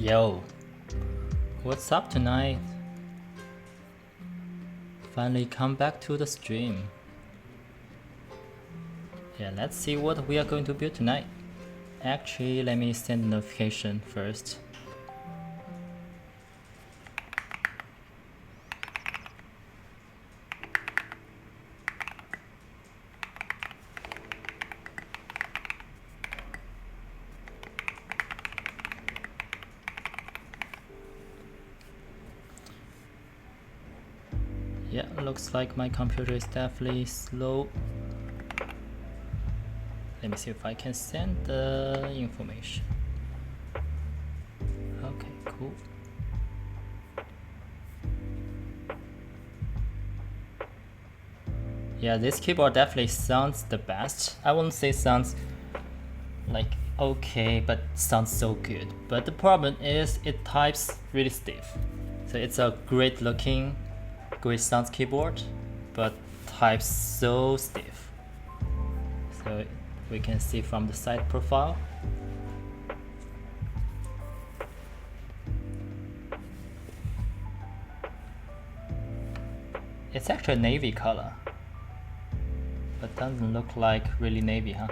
Yo, what's up tonight? Finally come back to the stream. Yeah, let's see what we are going to build tonight. Actually, let me send a notification first. Yeah, looks like my computer is definitely slow. Let me see if I can send the information. Okay, cool. Yeah, this keyboard definitely sounds the best. I wouldn't say sounds like okay, but sounds so good. But the problem is it types really stiff. So it's a great looking, great sounds keyboard, but types so stiff. So we can see from the side profile. It's actually a navy color, but doesn't look like really navy, huh?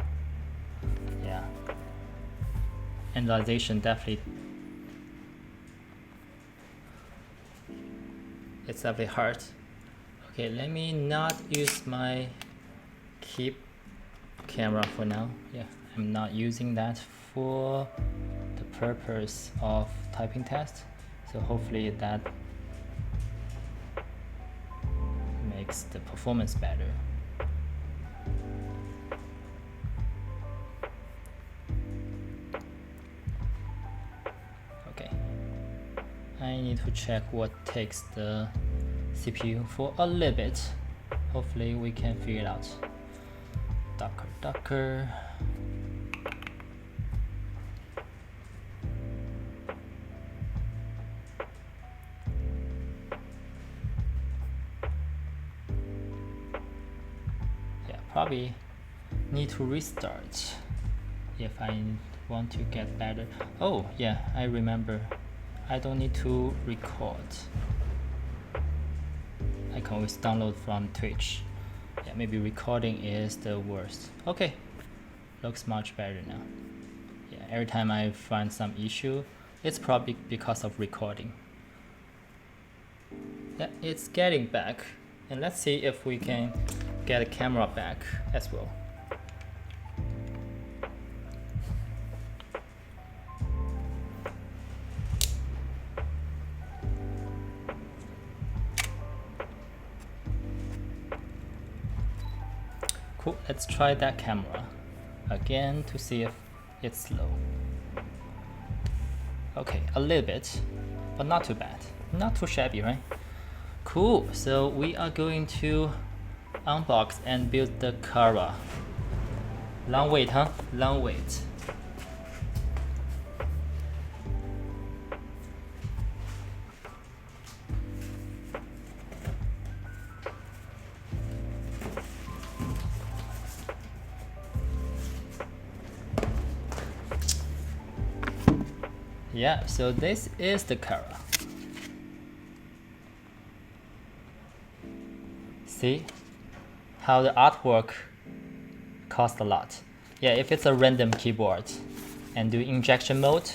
Yeah. Analyzation definitely. It's definitely hard. Okay, let me not use my keep camera for now. Yeah, I'm not using that for the purpose of typing test. So hopefully that makes the performance better. Okay, I need to check what takes the CPU for a little bit. Hopefully we can figure it out. Docker. Yeah, probably need to restart if I want to get better. Oh yeah, I remember. I don't need to record. I can always download from Twitch. Yeah, maybe recording is the worst. Okay, looks much better now. Yeah, every time I find some issue, it's probably because of recording. Yeah, it's getting back. And let's see if we can get a camera back as well. Cool, let's try that camera again to see if it's slow. Okay, a little bit, but not too bad. Not too shabby, right? Cool, so we are going to unbox and build the Kara. Long wait, huh? Long wait. Yeah, so this is the Kara. See how the artwork costs a lot. Yeah, if it's a random keyboard and do injection mode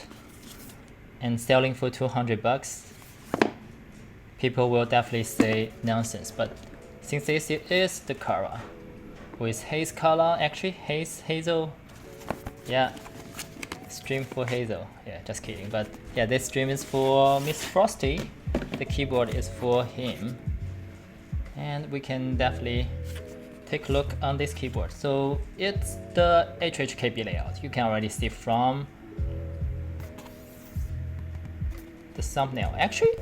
and selling for 200 bucks, people will definitely say nonsense. But since this is the Kara with haze color, actually hazel, yeah. Stream for Hazel. Yeah, just kidding. But yeah, this stream is for Miss Frosty. The keyboard is for him. And we can definitely take a look on this keyboard. So it's the HHKB layout. You can already see from the thumbnail. Actually,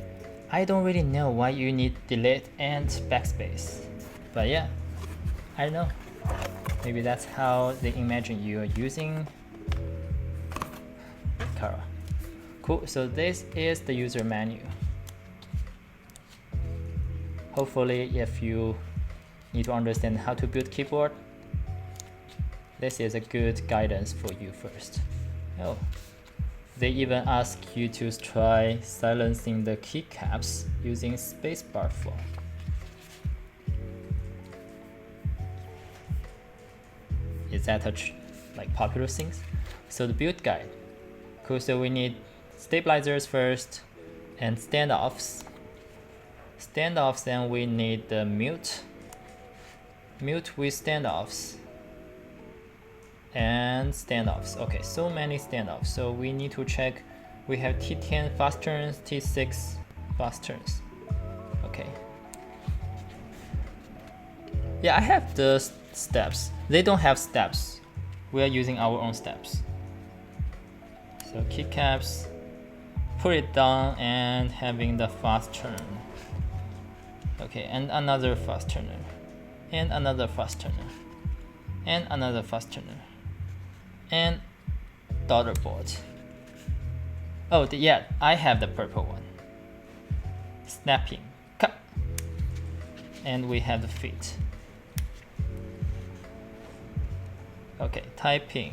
I don't really know why you need delete and backspace. But yeah, I don't know. Maybe that's how they imagine you are using Kara. Cool, so this is the user menu. Hopefully, if you need to understand how to build keyboard, this is a good guidance for you first. Oh, They even ask you to try silencing the keycaps using spacebar flow. Is that a like popular things? So the build guide. Cool. So we need stabilizers first and standoffs. Standoffs, and we need the mute with standoffs and standoffs. Okay, so many standoffs. So we need to check. We have T10 fast turns, T6 fast turns. Okay. Yeah, I have the steps. They don't have steps. We are using our own steps. So keycaps, put it down and having the fast turn. Okay, and another fast turner, and another fast turner, and another fast turner, and daughter board. Oh, yeah, I have the purple one. Snapping, cut, and we have the feet. Okay, typing.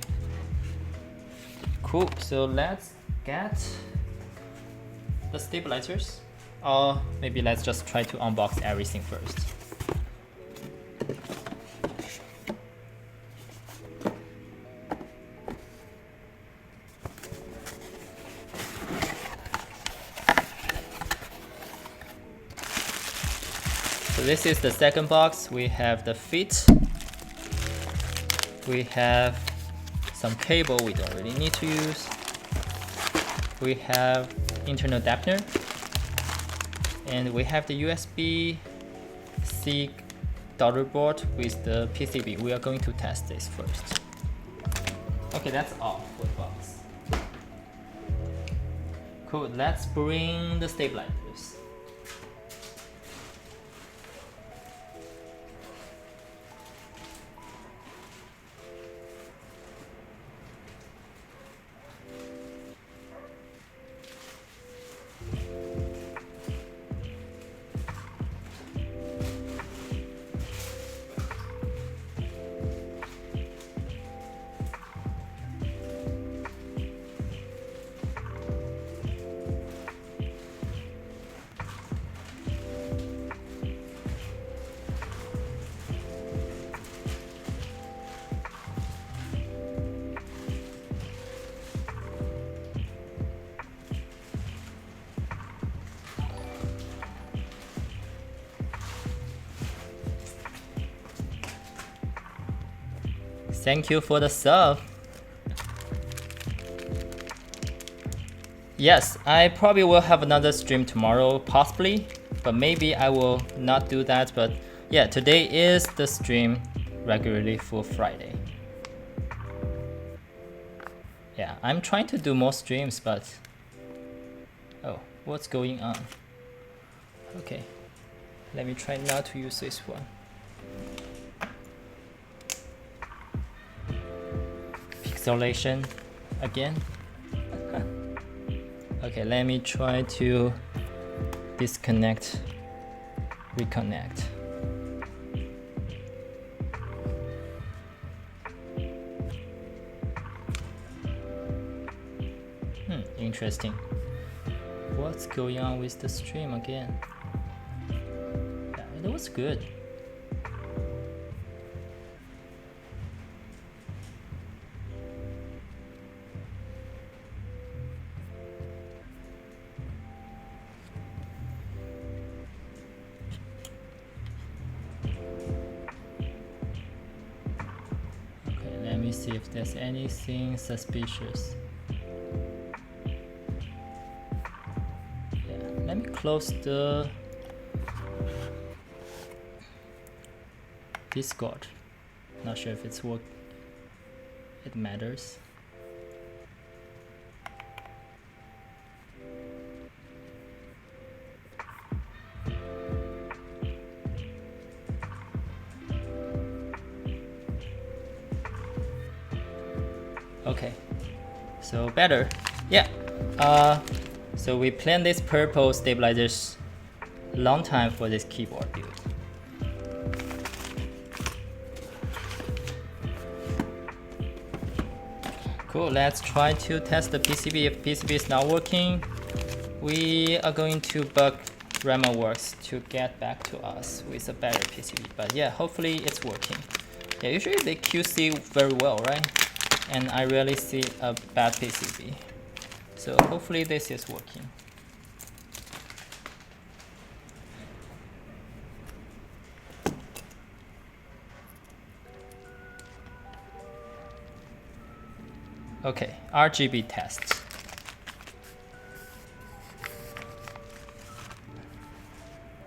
Cool. So let's get the stabilizers. Or maybe let's just try to unbox everything first. So this is the second box. We have the feet. We have some cable we don't really need to use. We have internal dampener. And we have the USB-C daughter board with the PCB. We are going to test this first. Okay, that's all for the box. Cool, let's bring the stabilizers. Thank you for the sub. Yes, I probably will have another stream tomorrow, possibly, but maybe I will not do that. But yeah, today is the stream regularly for Friday. Yeah, I'm trying to do more streams, but oh, what's going on? Okay, let me try not to use this one. Pixelation again. Okay, let me try to disconnect, reconnect. Interesting. What's going on with the stream again? Yeah, it was good. See if there's anything suspicious. Yeah, let me close the Discord. Not sure if it's what it matters. Okay, so better. Yeah. So we planned this purple stabilizers long time for this keyboard build. Cool, let's try to test the PCB. If PCB is not working, we are going to bug Ramaworks to get back to us with a better PCB. But yeah, hopefully it's working. Yeah, usually they QC very well, right? And I rarely see a bad PCB. So hopefully this is working. Okay, Rgb test.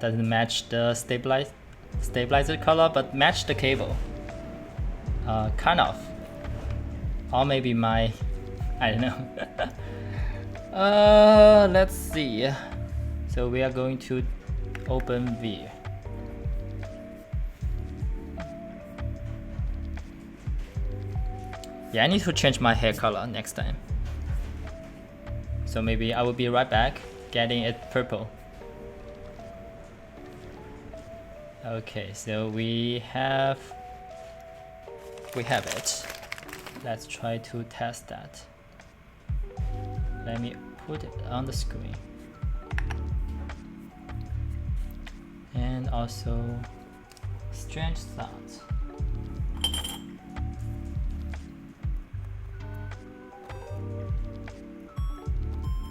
Doesn't match the stabilizer color, but match the cable. Kind of. Or maybe my, I don't know. Let's see. So we are going to open V. Yeah, I need to change my hair color next time. So maybe I will be right back, getting it purple. Okay, so we have it. Let's try to test that. Let me put it on the screen. And also strange sounds.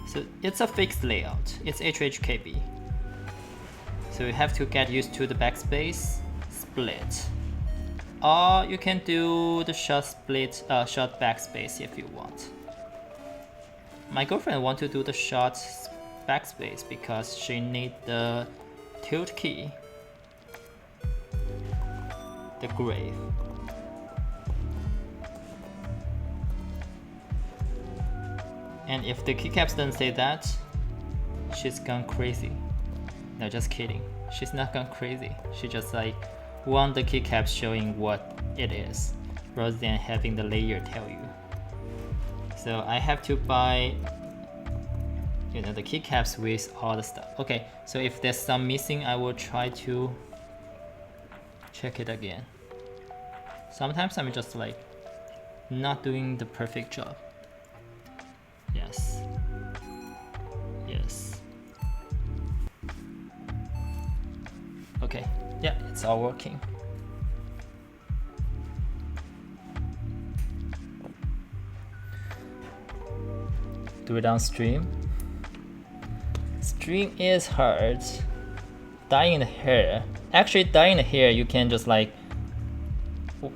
So it's a fixed layout. It's HHKB. So you have to get used to the backspace split. Or you can do the short backspace if you want. My girlfriend wants to do the short backspace because she needs the tilt key, the grave. And if the keycaps doesn't say that, she's gone crazy. No, just kidding. She's not gone crazy. She just like want the keycaps showing what it is, rather than having the layer tell you. So I have to buy, you know, the keycaps with all the stuff. Okay, so if there's some missing, I will try to check it again. Sometimes I'm just like not doing the perfect job. Yes. Yes. Okay, yeah, it's all working. Do it on stream. Stream is hard. Dyeing the hair. Actually, dyeing the hair, you can just like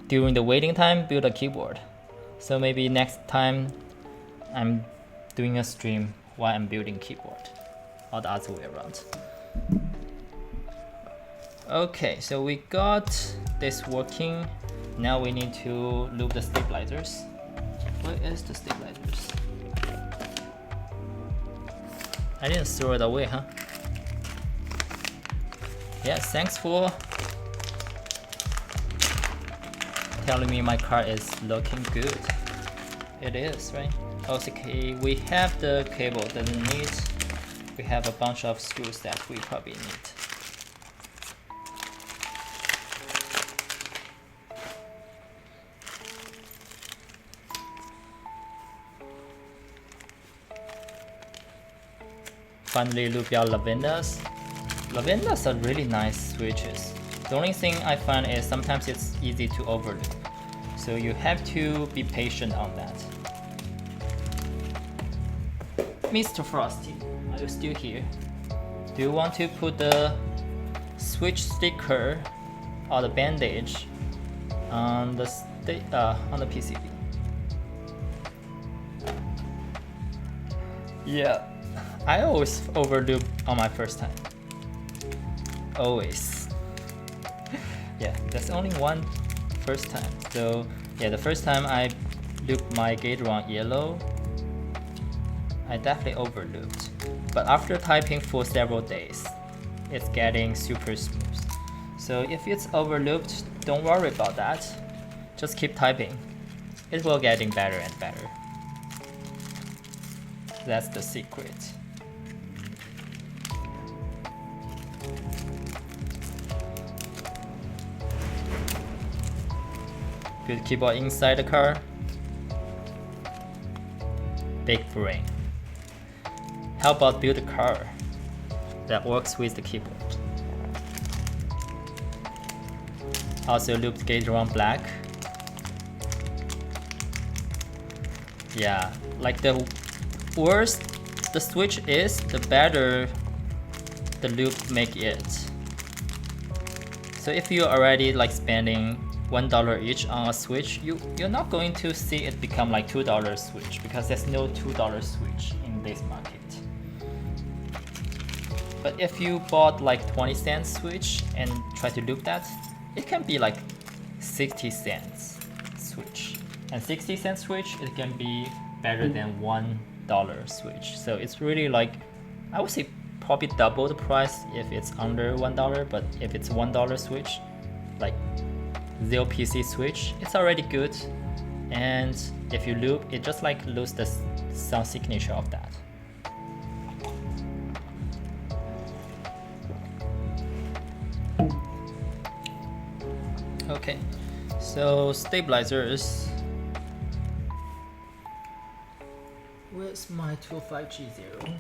during the waiting time build a keyboard. So maybe next time I'm doing a stream while I'm building keyboard, or the other way around. Okay, so we got this working. Now we need to loop the stabilizers. Where is the stabilizers? I didn't throw it away, huh? Yeah, thanks for telling me my car is looking good. It is, right? Okay, we have the cable that we need. We have a bunch of screws that we probably need. Finally loop your lavendas. Lavendas are really nice switches. The only thing I find is sometimes it's easy to overloop. So you have to be patient on that. Mr. Frosty, are you still here? Do you want to put the switch sticker or the bandage on the PCB? Yeah, I always overloop on my first time. Always. Yeah, that's only one first time. So yeah, the first time I looped my gate around yellow, I definitely overlooped. But after typing for several days, it's getting super smooth. So if it's overlooped, don't worry about that. Just keep typing. It will getting better and better. That's the secret. Good keyboard inside the car. big brain. How about build a car that works with the keyboard? Also looped gate around black. Yeah, like the worse the switch is, the better the loop make it. So if you're already like spending $1 each on a switch, you're not going to see it become like $2 switch, because there's no $2 switch in this market. But if you bought like 20-cent switch and try to loop that, it can be like 60 cents switch. And 60-cent switch, it can be better than $1 switch. So it's really like, I would say probably double the price if it's under $1, but if it's $1 switch, like 0PC switch, it's already good. And if you loop, it just like lose the sound signature of that. Okay, so stabilizers. Where's my 205G0? Okay.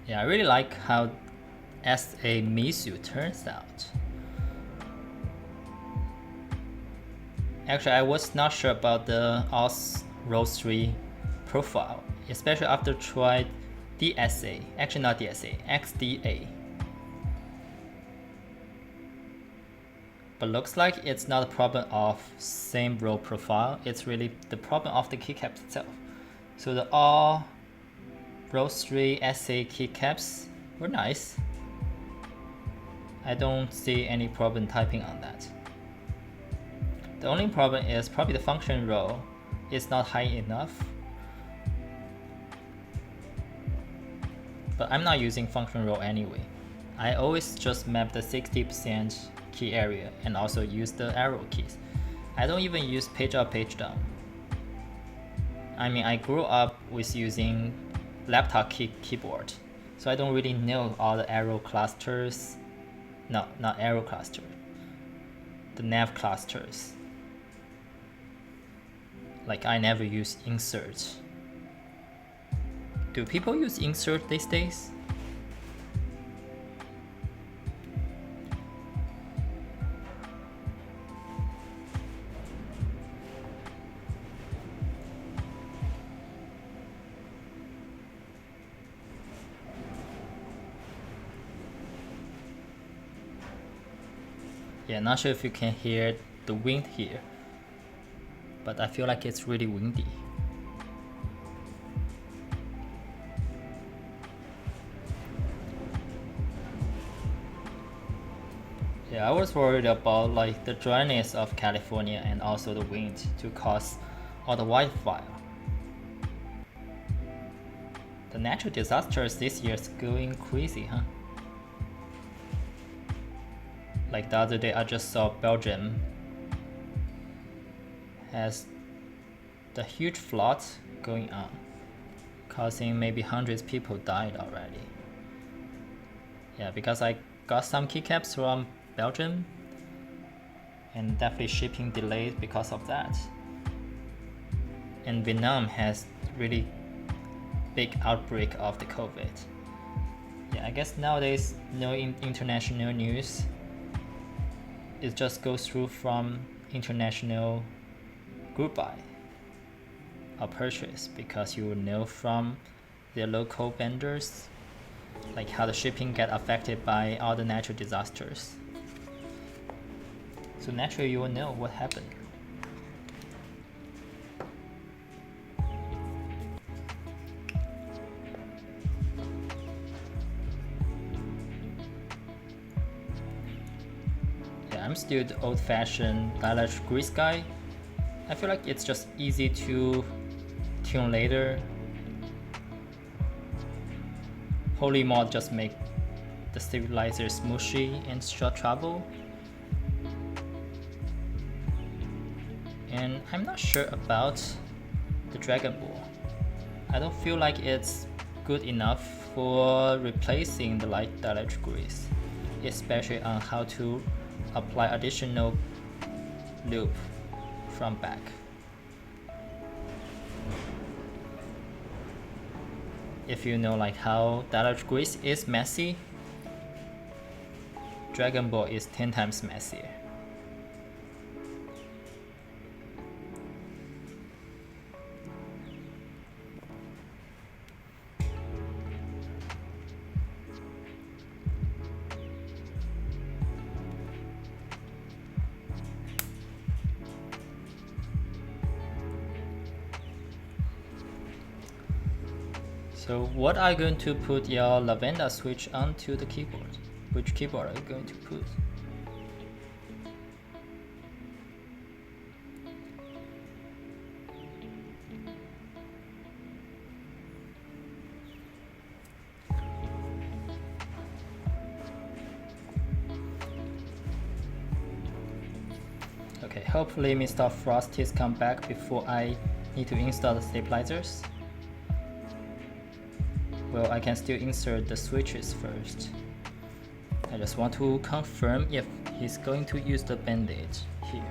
Yeah, I really like how SA Misu turns out. Actually, I was not sure about the OS Rose 3 profile, especially after tried DSA. Actually, not DSA, XDA. But looks like it's not a problem of same row profile. It's really the problem of the keycaps itself. So the all Rose 3 SA keycaps were nice. I don't see any problem typing on that. The only problem is probably the function row is not high enough. But I'm not using function row anyway. I always just map the 60% key area and also use the arrow keys. I don't even use page up, page down. I mean, I grew up with using laptop keyboard, so I don't really know all the arrow clusters. No, not arrow cluster. The nav clusters. Like I never use insert. Do people use insert these days? Yeah, not sure if you can hear the wind here, but I feel like it's really windy. Yeah, I was worried about like the dryness of California and also the wind to cause all the wildfire. The natural disasters this year is going crazy, huh? Like the other day I just saw Belgium has the huge flood going on, causing maybe hundreds of people died already. Yeah, because I got some keycaps from Belgium and definitely shipping delayed because of that. And Vietnam has really big outbreak of the COVID. Yeah, I guess nowadays no international news. It just goes through from international group buy or purchase, because you will know from their local vendors like how the shipping get affected by all the natural disasters. So naturally you will know what happened. I'm still the old-fashioned dielectric grease guy. I feel like it's just easy to tune later. Holy mod just make the stabilizer smooshy and short travel. and I'm not sure about the Dragon Ball. I don't feel like it's good enough for replacing the light dielectric grease, especially on how to apply additional lube from back. If you know like how dielectric grease is messy, Dragon Ball is 10 times messier. So what are you going to put your lavender switch onto the keyboard? Which keyboard are you going to put? Okay, hopefully Mr. Frosty's come back before I need to install the stabilizers. Well, I can still insert the switches first. I just want to confirm if he's going to use the band-aid here.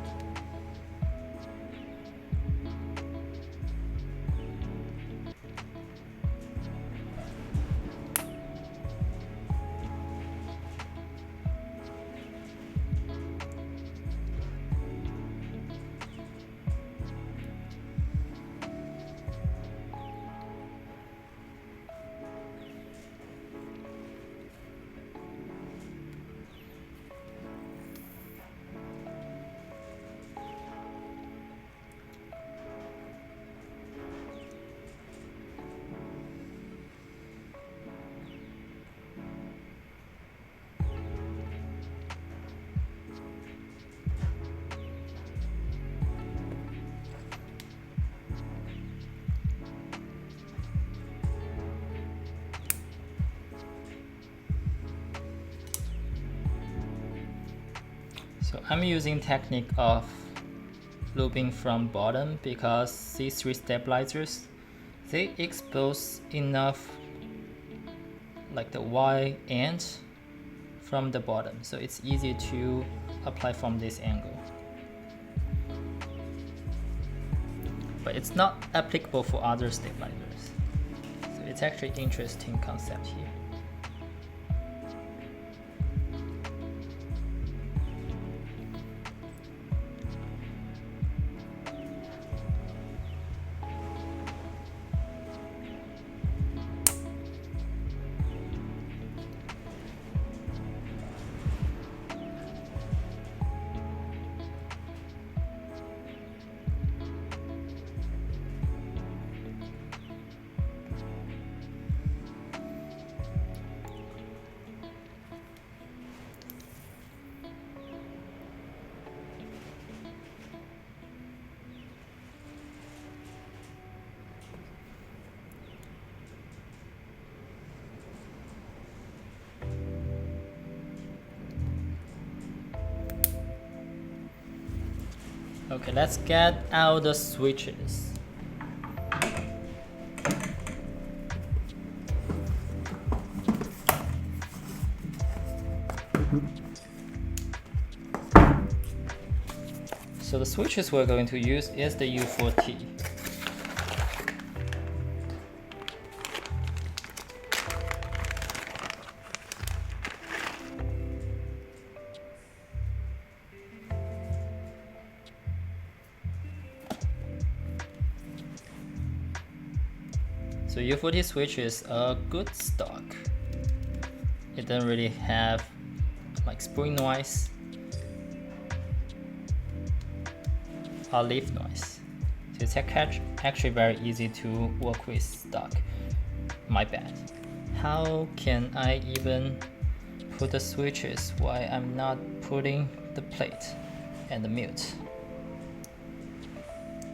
So I'm using technique of looping from bottom because these three stabilizers, they expose enough like the Y end from the bottom, so it's easy to apply from this angle. But it's not applicable for other stabilizers. So it's actually an interesting concept here. Okay, let's get out the switches. So the switches we're going to use is the U4T. So U4T switch is a good stock. It doesn't really have like spring noise or leaf noise. So it's actually very easy to work with stock. My bad. How can I even put the switches while I'm not putting the plate and the mute?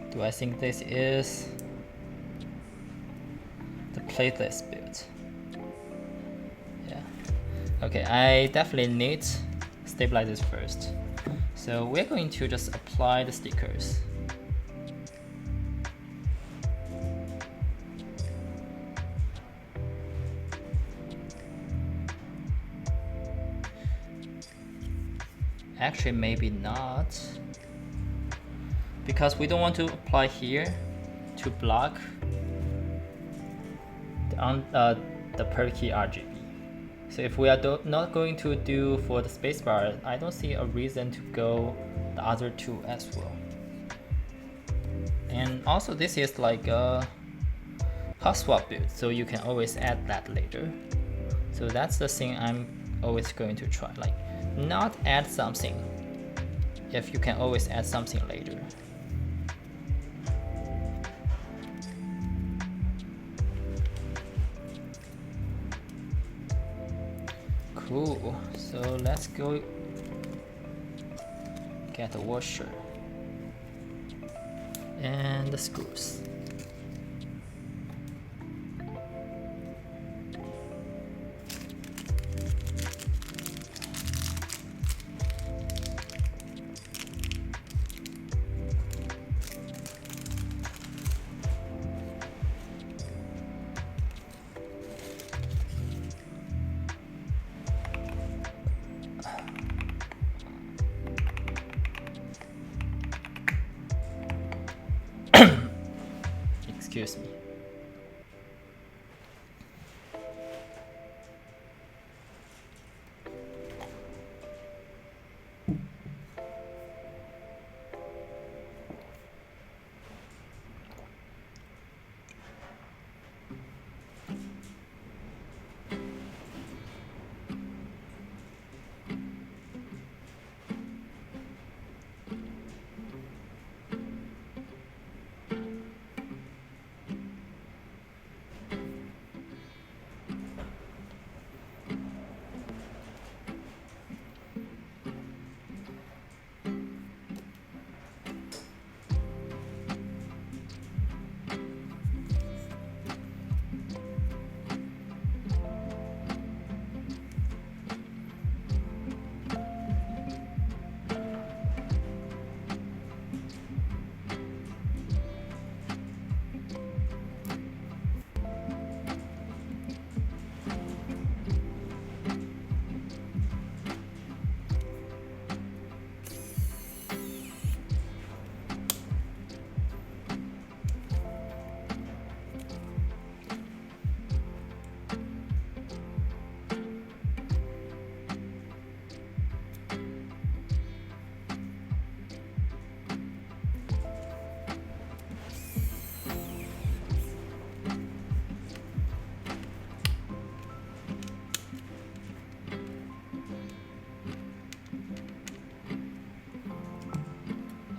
Do I think this is the plateless build? Yeah. Okay, I definitely need stabilizers first. So we're going to just apply the stickers Actually, maybe not, because we don't want to apply here to block the per key RGB. So if we are not going to do for the spacebar, I don't see a reason to go the other two as well. And also this is like a hot swap build, so you can always add that later. So that's the thing I'm always going to try, like not add something if you can always add something later. Cool, so let's go get a washer and the screws. Excuse me.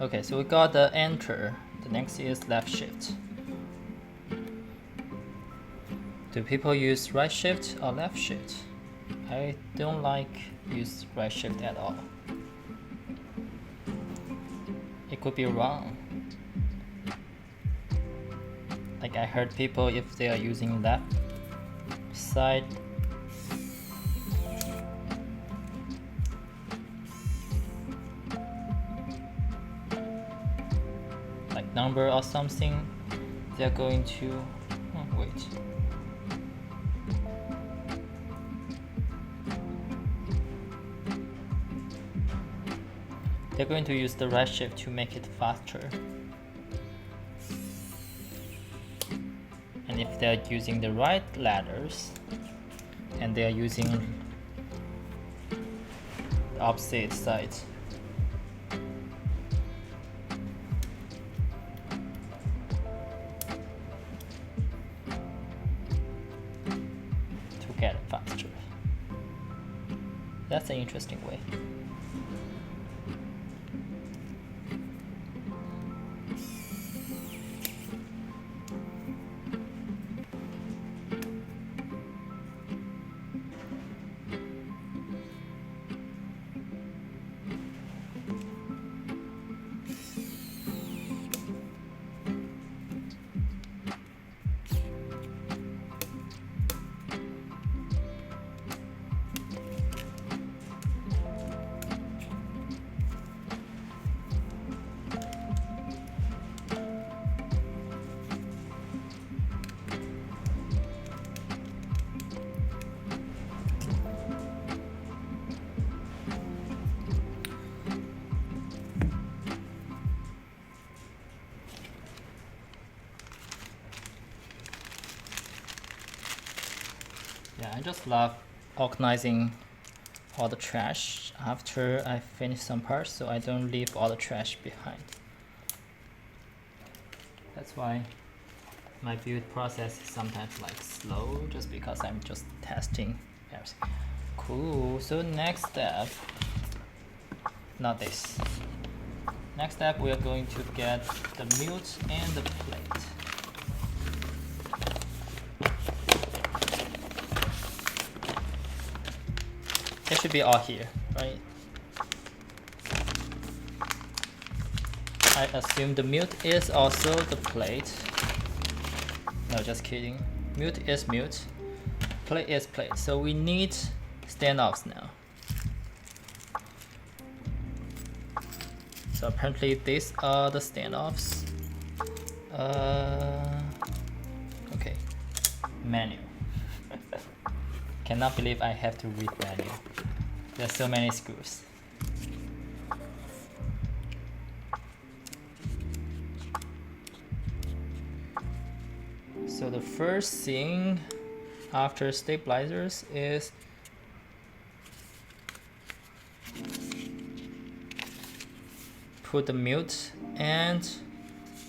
Okay, so we got the enter. The next is left shift. Do people use right shift or left shift? I don't like use right shift at all. It could be wrong. Like I heard people, if they are using left side, like number or something, they're going to, oh, wait. They're going to use the right shift to make it faster. And if they're using the right ladders and they're using the opposite side, to get it faster. That's an interesting way. just love organizing all the trash after I finish some parts, so I don't leave all the trash behind. That's why my build process is sometimes like slow, just because I'm just testing everything. Cool. So next step, not this. Next step, we are going to get the mute and the plate. It should be all here, right? I assume the mute is also the plate. No, just kidding. Mute is mute. Plate is plate. So we need standoffs now. So apparently these are the standoffs. Okay. Manual. Cannot believe I have to read manual. There's so many screws. So the first thing after stabilizers is put the mute and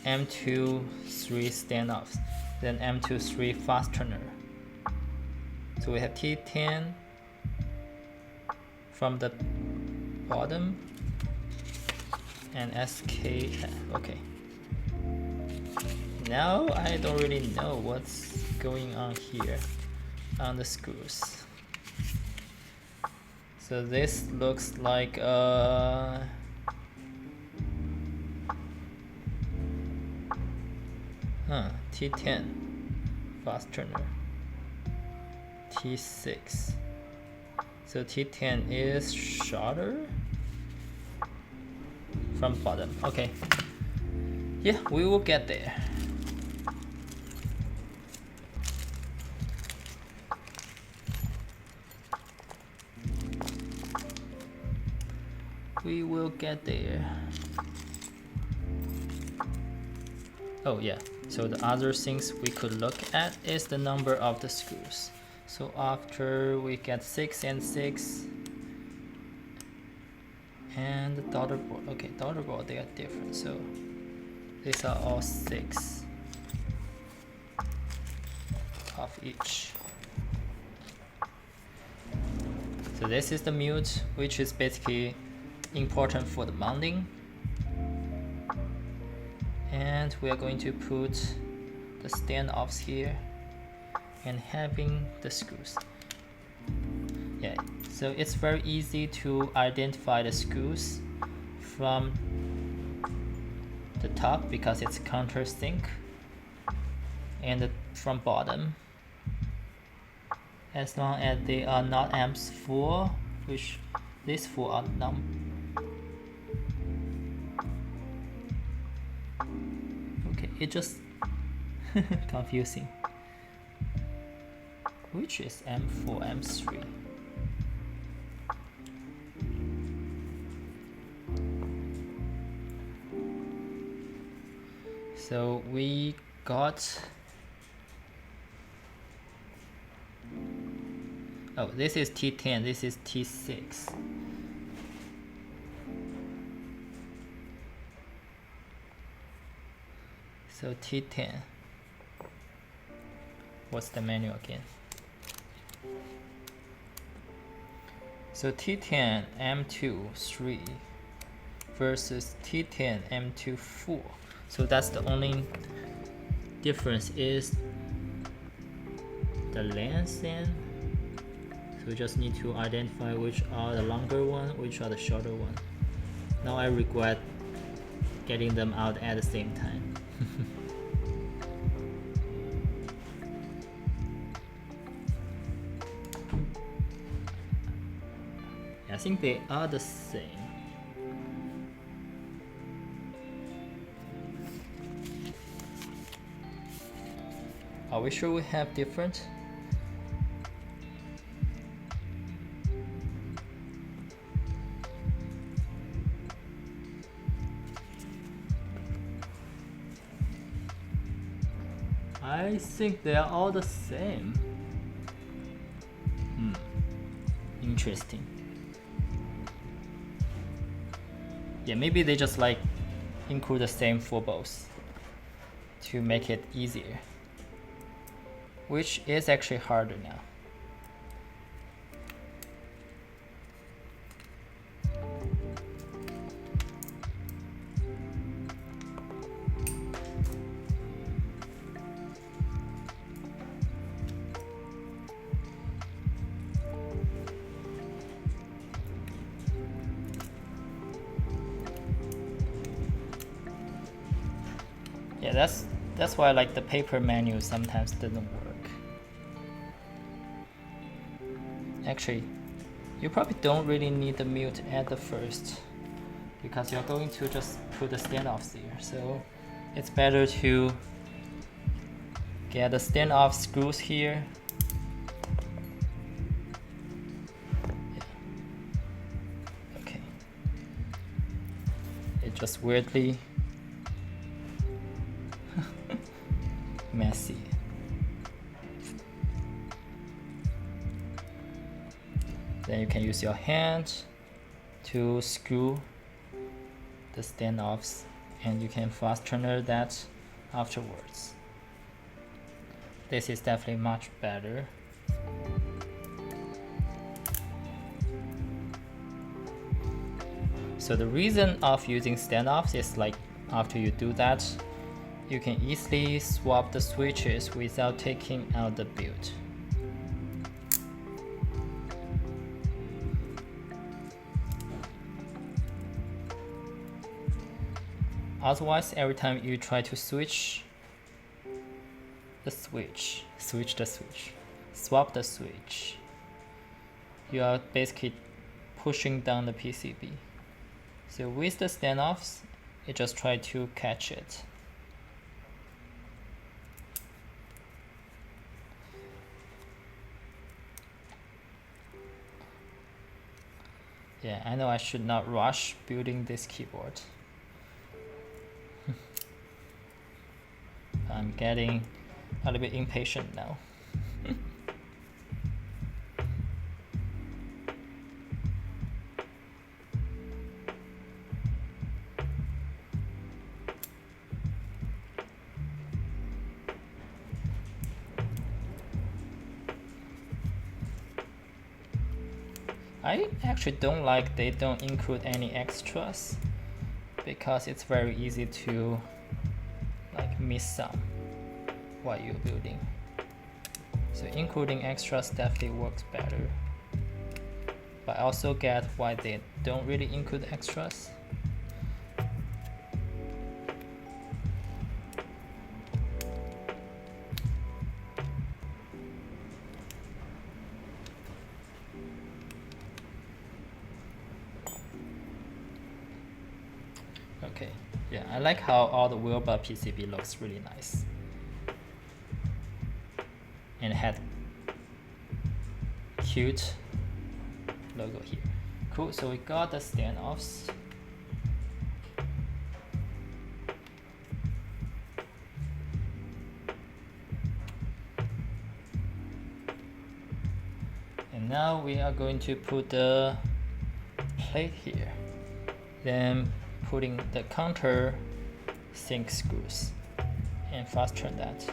M23 standoffs, then M23 fast turner. So we have T10 from the bottom and SK. Okay. Now I don't really know what's going on here on the screws. So this looks like T10 fast turner, T6. So T10 is shorter from bottom. Okay. Yeah, we will get there. We will get there. Oh yeah, so the other things we could look at is the number of the screws. So after we get 6 and 6 and the daughter board. Okay, daughter board, they are different. So these are all 6 of each. So this is the mute, which is basically important for the mounting. And we are going to put the standoffs here and having the screws. Yeah, so it's very easy to identify the screws from the top because it's countersink, and from bottom, as long as they are not amps full, which these 4 are numb. Okay, it just confusing. Which is M4, M3? So we got, oh, this is T10, this is T6. So T10, what's the menu again? So T10 M2 3 versus T10 M2 4. So that's the only difference is the length, and so we just need to identify which are the longer one, which are the shorter one. Now I regret getting them out at the same time. I think they are the same. Are we sure we have different? I think they are all the same. interesting. Yeah, maybe they just like include the same for both to make it easier, which is actually harder now. Yeah, that's why like the paper menu sometimes doesn't work. Actually, you probably don't really need the mute at the first, because you're going to just put the standoffs there. So it's better to get the standoff screws here. Yeah. Okay. It just weirdly messy. Then you can use your hand to screw the standoffs, and you can fast turner that afterwards. This is definitely much better. So the reason of using standoffs is like after you do that, you can easily swap the switches without taking out the build. Otherwise, every time you try to swap the switch, you are basically pushing down the PCB. So with the standoffs, you just try to catch it. Yeah, I know I should not rush building this keyboard. I'm getting a little bit impatient now. I actually don't like they don't include any extras, because it's very easy to like miss some while you're building. So including extras definitely works better. But I also get why they don't really include extras. Okay, yeah, I like how all the wheelbar PCB looks really nice. And it had cute logo here. Cool, so we got the standoffs. And now we are going to put the plate here. Then putting the counter sink screws and fast turn that.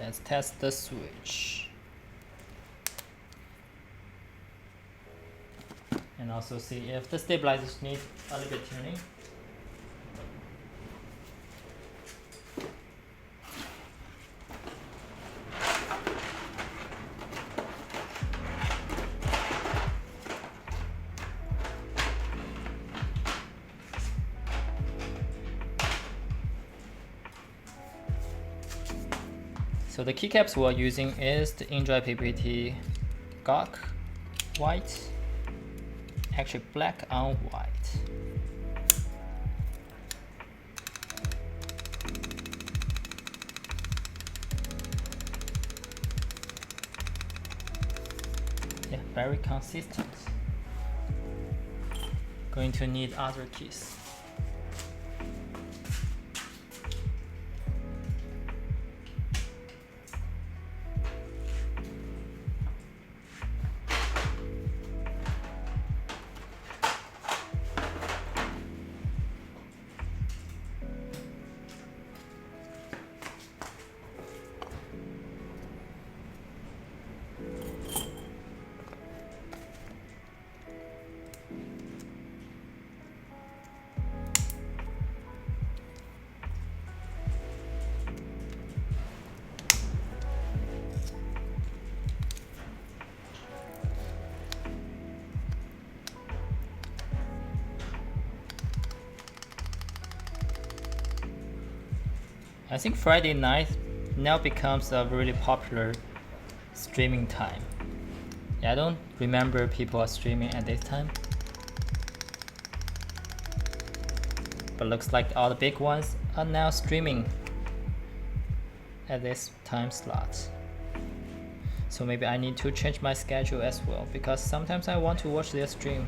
Let's test the switch. And also see if the stabilizers need a little bit tuning. So the keycaps we're using is the EnjoyPBT GOK white, actually black on white. Yeah, very consistent. Going to need other keys. I think Friday night now becomes a really popular streaming time. Yeah, I don't remember people are streaming at this time. But looks like all the big ones are now streaming at this time slot. So maybe I need to change my schedule as well, because sometimes I want to watch their stream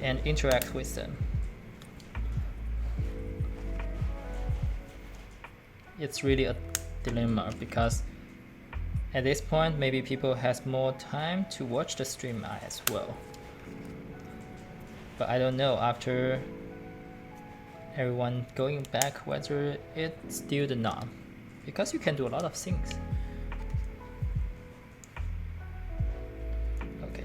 and interact with them. It's really a dilemma, because at this point maybe people has more time to watch the stream as well. But I don't know after everyone going back whether it's still the norm, because you can do a lot of things. Okay.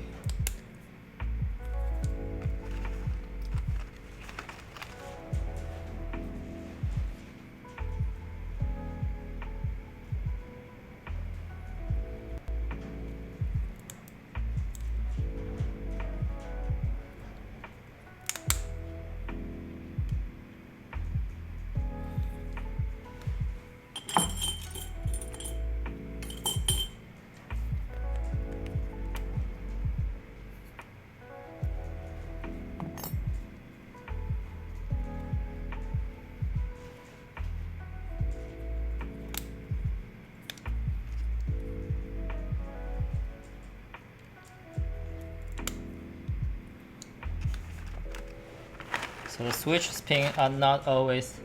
So the switch pins are not always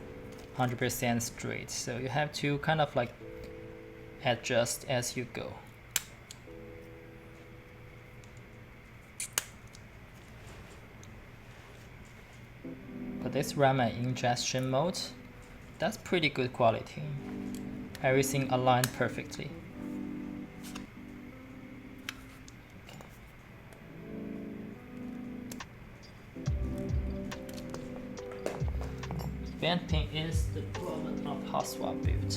100% straight, so you have to kind of like adjust as you go. But this RAM ingestion mode, that's pretty good quality. Everything aligned perfectly. Band pin is the problem of hot swap build.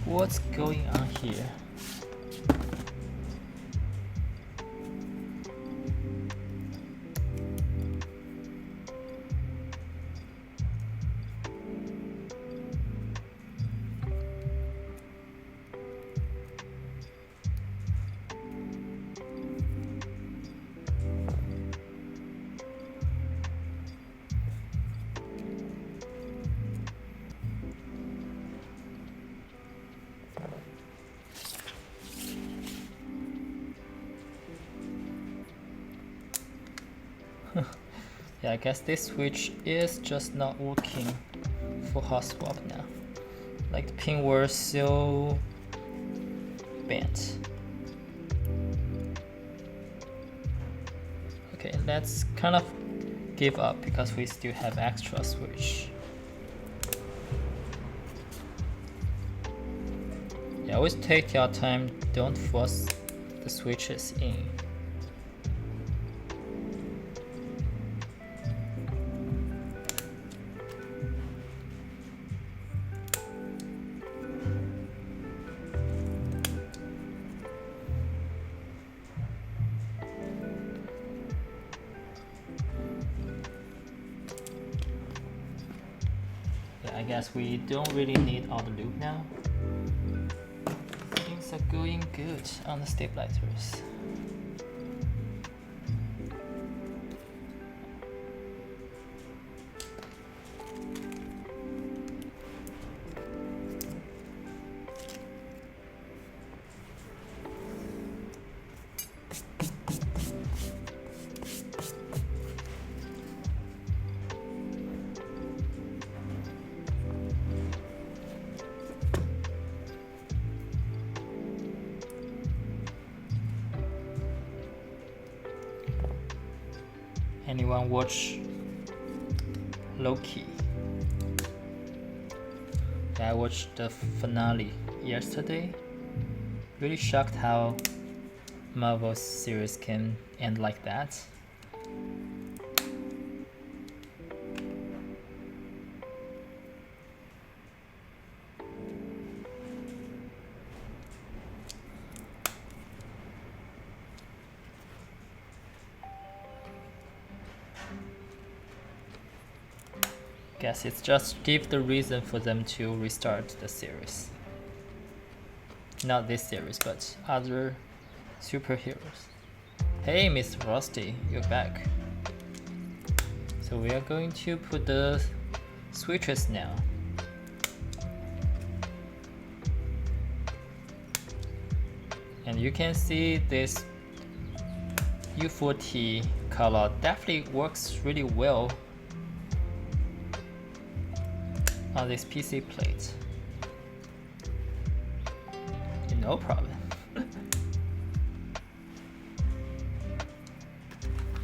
What's going on here? Yeah, I guess this switch is just not working for hot swap now. Like the pin were so bent. Okay, let's kind of give up because we still have extra switch. Yeah, always take your time, don't force the switches in. I guess we don't really need all the lube now. Things are going good on the stabilizers. Anyone watch Loki? Yeah, I watched the finale yesterday. Really shocked how Marvel's series can end like that. Guess it's just give the reason for them to restart the series. Not this series, but other superheroes. Hey, Miss Rusty, you're back. So we are going to put the switches now. And you can see this U4T color definitely works really well on this PC plate. No problem.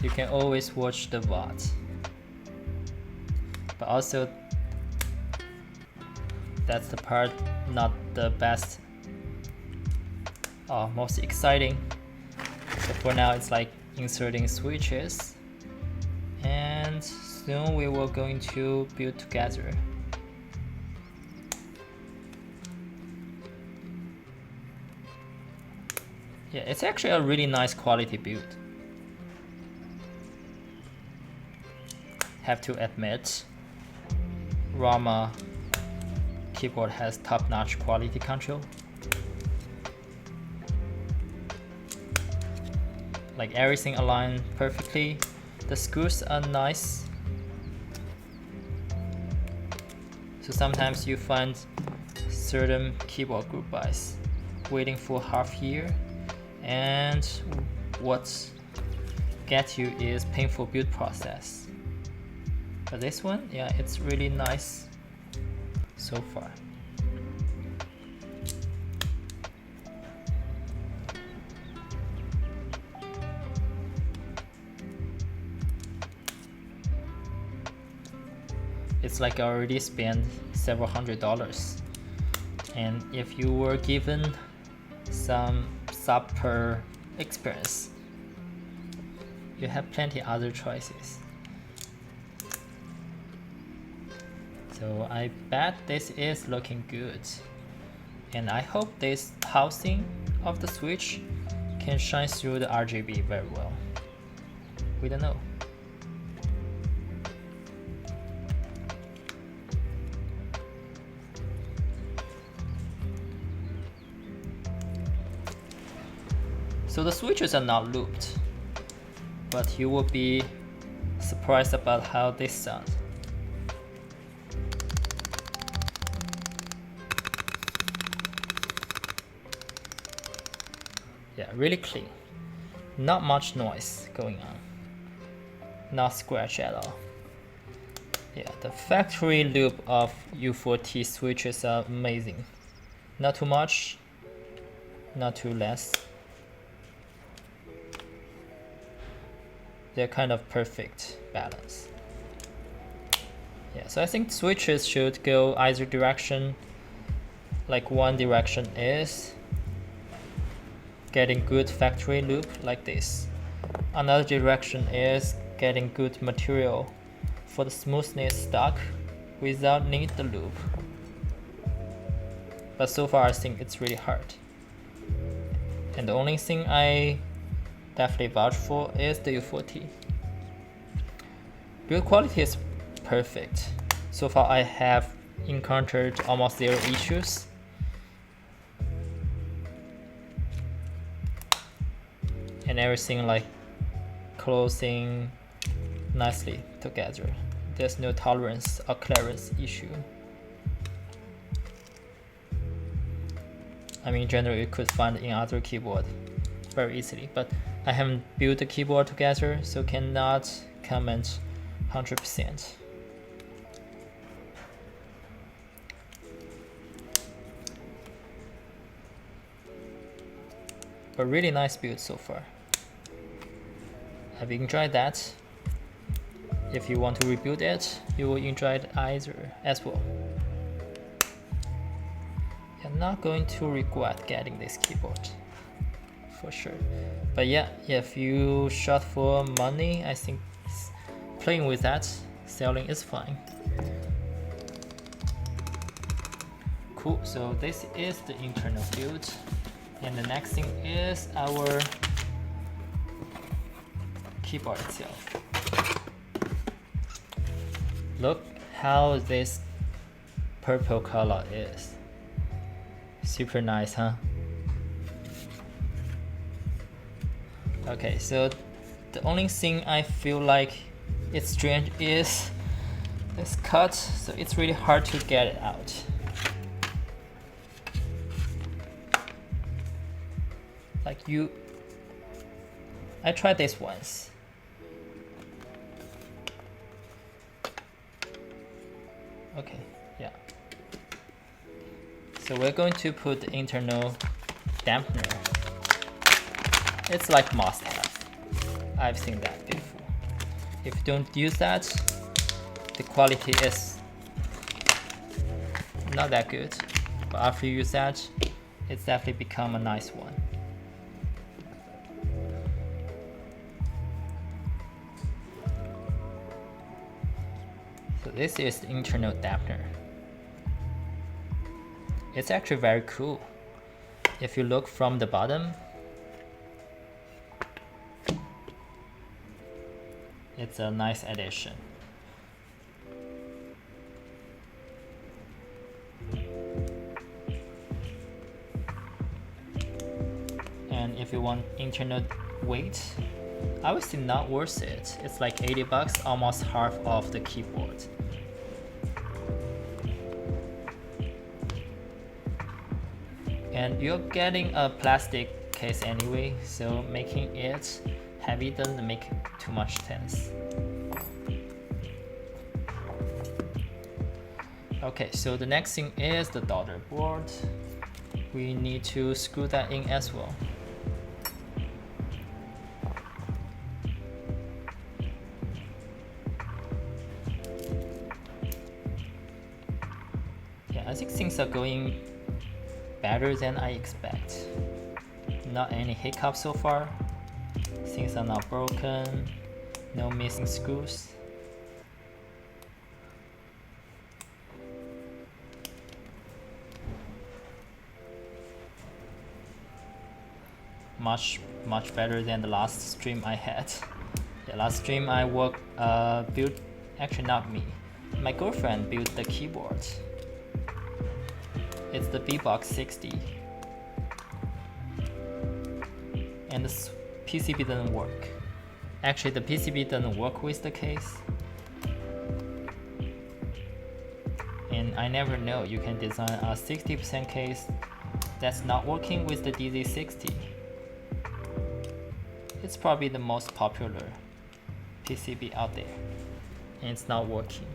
You can always watch the VOD. But also, that's the part not the best or most exciting. So for now, it's like inserting switches, and soon we will going to build together. Yeah, it's actually a really nice quality build. Have to admit, Rama keyboard has top-notch quality control. Like everything aligned perfectly. The screws are nice. So sometimes you find certain keyboard group buys waiting for half year, and what gets you is painful build process. But this one, yeah, it's really nice so far. It's like I already spent several $100s, and if you were given some subper experience, you have plenty other choices. So I bet this is looking good, and I hope this housing of the switch can shine through the RGB very well. We don't know. So the switches are not looped, but you will be surprised about how they sound. Yeah, really clean. Not much noise going on. not scratch at all. Yeah, the factory loop of U4T switches are amazing. Not too much, not too less. They're kind of perfect balance. Yeah, so I think switches should go either direction. Like one direction is getting good factory loop like this. Another direction is getting good material for the smoothness stock without need the loop. But so far I think it's really hard. And the only thing I definitely vouch for is the U4T. Build quality is perfect. So far I have encountered almost zero issues. And everything like closing nicely together. There's no tolerance or clearance issue. I mean, generally you could find in other keyboard very easily, but I haven't built the keyboard together, so cannot comment 100%. But really nice build so far. I've enjoyed that. If you want to rebuild it, you will enjoy it either as well. You're not going to regret getting this keyboard, for sure. But yeah, if you shot for money, I think playing with that, selling is fine. Cool, so this is the internal build. And the next thing is our keyboard itself. Look how this purple color is. Super nice, huh? Okay, so the only thing I feel like it's strange is this cut, so it's really hard to get it out. Like I tried this once. Okay, yeah. So we're going to put the internal dampener. It's like must have. I've seen that before. If you don't use that, the quality is not that good. But after you use that, it's definitely become a nice one. So this is the internal dampener. It's actually very cool. If you look from the bottom, it's a nice addition. And if you want internal weight, I would say not worth it. It's like 80 bucks, almost half of the keyboard. And you're getting a plastic case anyway, so making it heavy doesn't make too much sense. Okay, so the next thing is the daughter board. We need to screw that in as well. Yeah, I think things are going better than I expect. Not any hiccups so far. Things are not broken. No missing screws. Much better than the last stream I had. The last stream I built, actually not me. My girlfriend built the keyboard. It's the B-Box 60. And the PCB doesn't work. Actually, the PCB doesn't work with the case. And I never know, you can design a 60% case that's not working with the DZ60. It's probably the most popular PCB out there, and it's not working.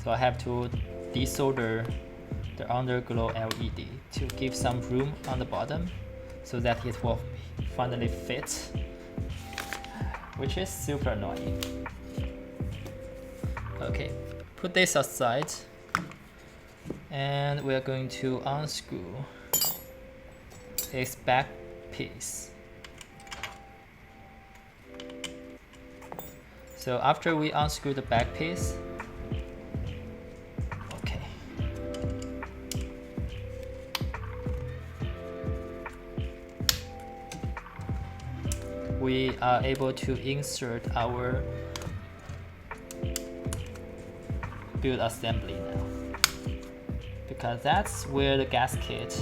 So I have to desolder the underglow LED to give some room on the bottom so that it will finally fit, which is super annoying. Okay, put this aside, and we're going to unscrew this back piece. So after we unscrew the back piece, okay, we are able to insert our build assembly now, because that's where the gasket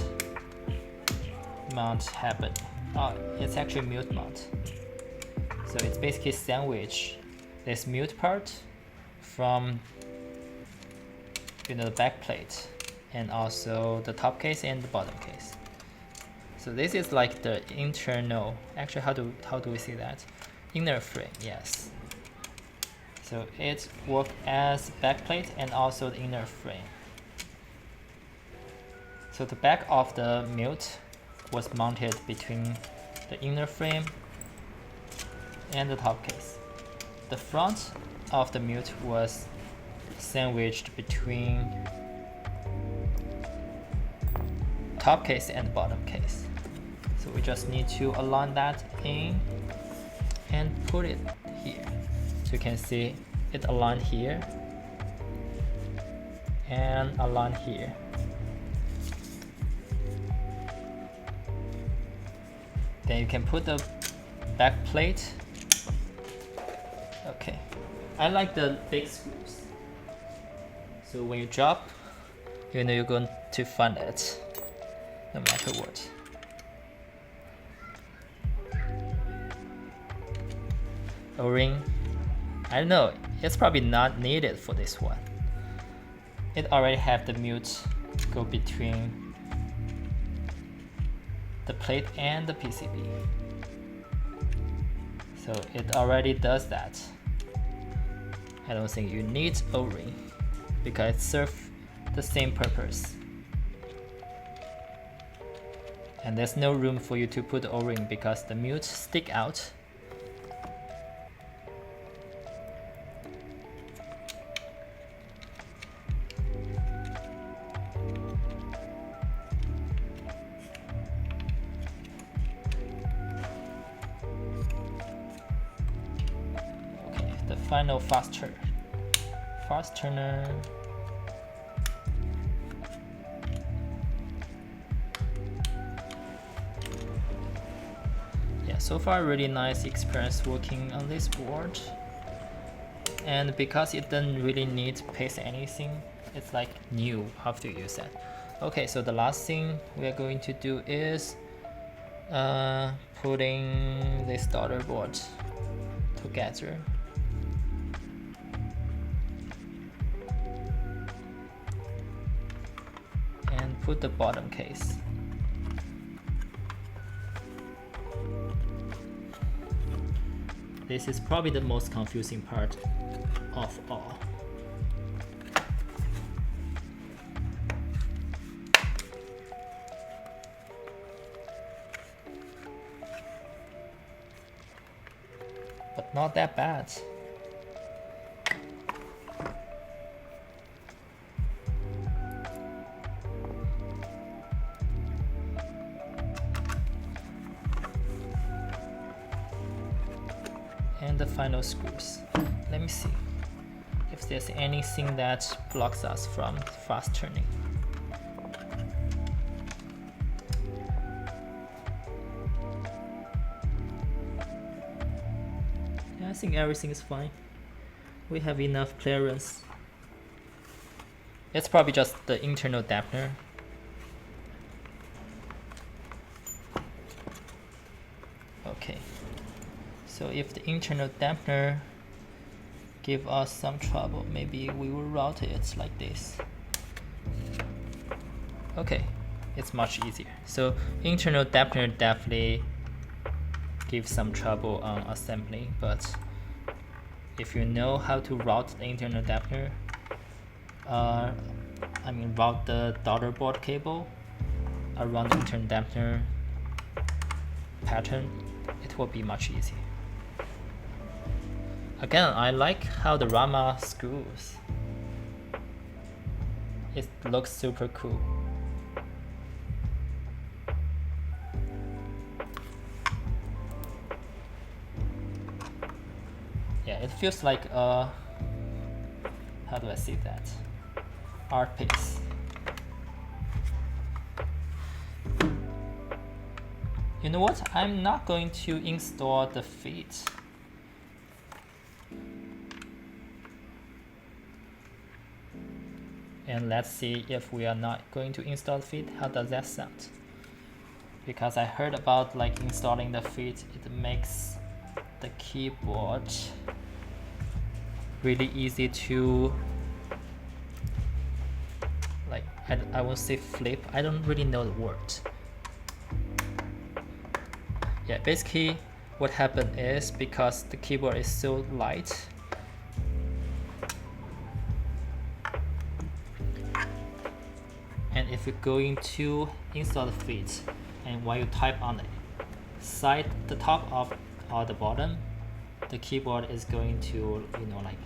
mount happened. Oh, it's actually mute mount. So it's basically sandwich this mute part from the back plate and also the top case and the bottom case. So this is like the internal, actually how do we see that? Inner frame, yes. So it works as back plate and also the inner frame. So the back of the mute was mounted between the inner frame and the top case. The front of the mute was sandwiched between top case and bottom case. So we just need to align that in and put it here. So you can see it aligned here and aligned here. Then you can put the back plate. Okay, I like the big screws. So when you drop, you know you're going to find it, no matter what. O-ring, I don't know, it's probably not needed for this one. It already have the mute go between the plate and the PCB. So it already does that. I don't think you need O-ring because it serves the same purpose. And there's no room for you to put the O-ring because the mute stick out. Final fast turner. Yeah, so far really nice experience working on this board, and because it doesn't really need to paste anything, it's like new how to use that. Okay, so the last thing we are going to do is putting this starter board together. Put the bottom case. This is probably the most confusing part of all. But not that bad. And the final screws. Let me see if there's anything that blocks us from fast turning. Yeah, I think everything is fine. We have enough clearance. It's probably just the internal dampener. Okay. So if the internal dampener give us some trouble, maybe we will route it like this. Okay, it's much easier. So internal dampener definitely gives some trouble on assembly, but if you know how to route the internal dampener, route the daughter board cable around the internal dampener pattern, it will be much easier. Again, I like how the Rama screws. It looks super cool. Yeah, it feels like a, how do I say that? Art piece. You know what? I'm not going to install the feet. And let's see if we are not going to install the feet, how does that sound? Because I heard about like installing the feet, it makes the keyboard really easy to, like, I won't say flip, I don't really know the word. Yeah, basically what happened is because the keyboard is so light, and if you're going to install the feet, and while you type on the side, the top of or the bottom, the keyboard is going to, you know, like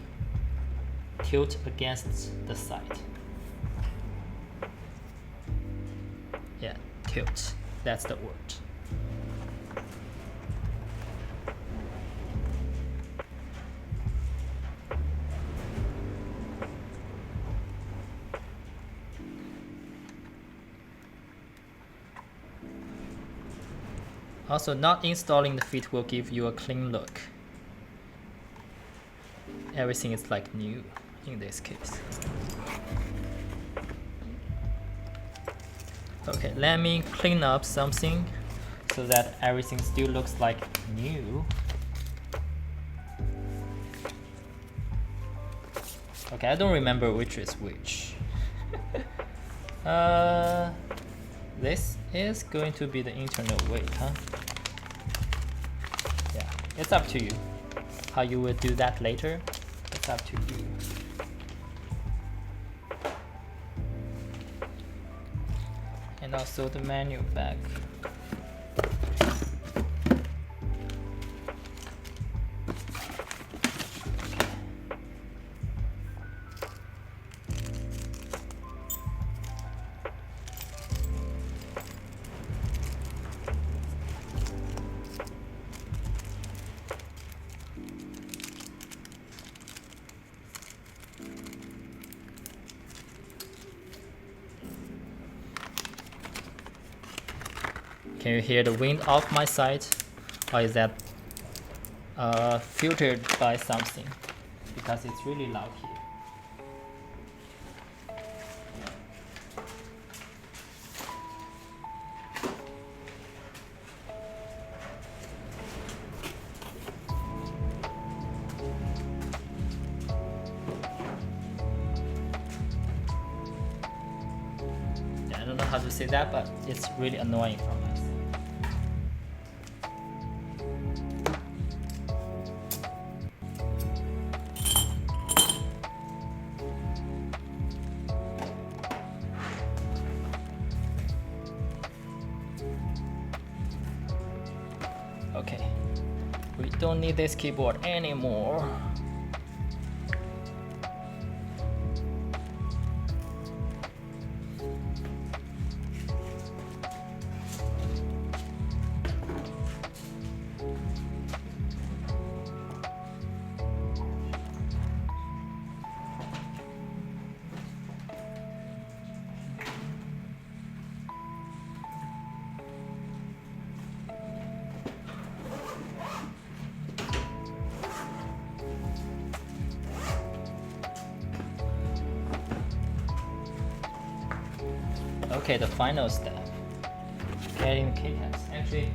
tilt against the side. Yeah, tilt, that's the word. Also, not installing the feet will give you a clean look. Everything is like new in this case. Okay, let me clean up something so that everything still looks like new. Okay, I don't remember which is which. This is going to be the internal weight, huh? Yeah, it's up to you. How you will do that later, it's up to you. And also the manual back. Can you hear the wind off my side? Or is that filtered by something? Because it's really loud here. Yeah, I don't know how to say that, but it's really annoying for me. Okay, we don't need this keyboard anymore. Okay, the final step, getting the keycaps. Actually,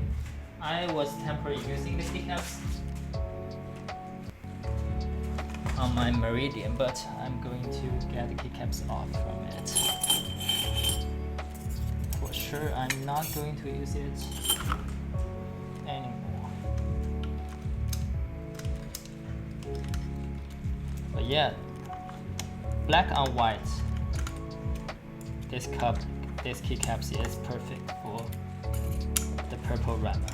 I was temporarily using the keycaps on my Meridian, but I'm going to get the keycaps off from it. for sure I'm not going to use it anymore. But yeah, black on white, this keycaps is perfect for the purple rammer.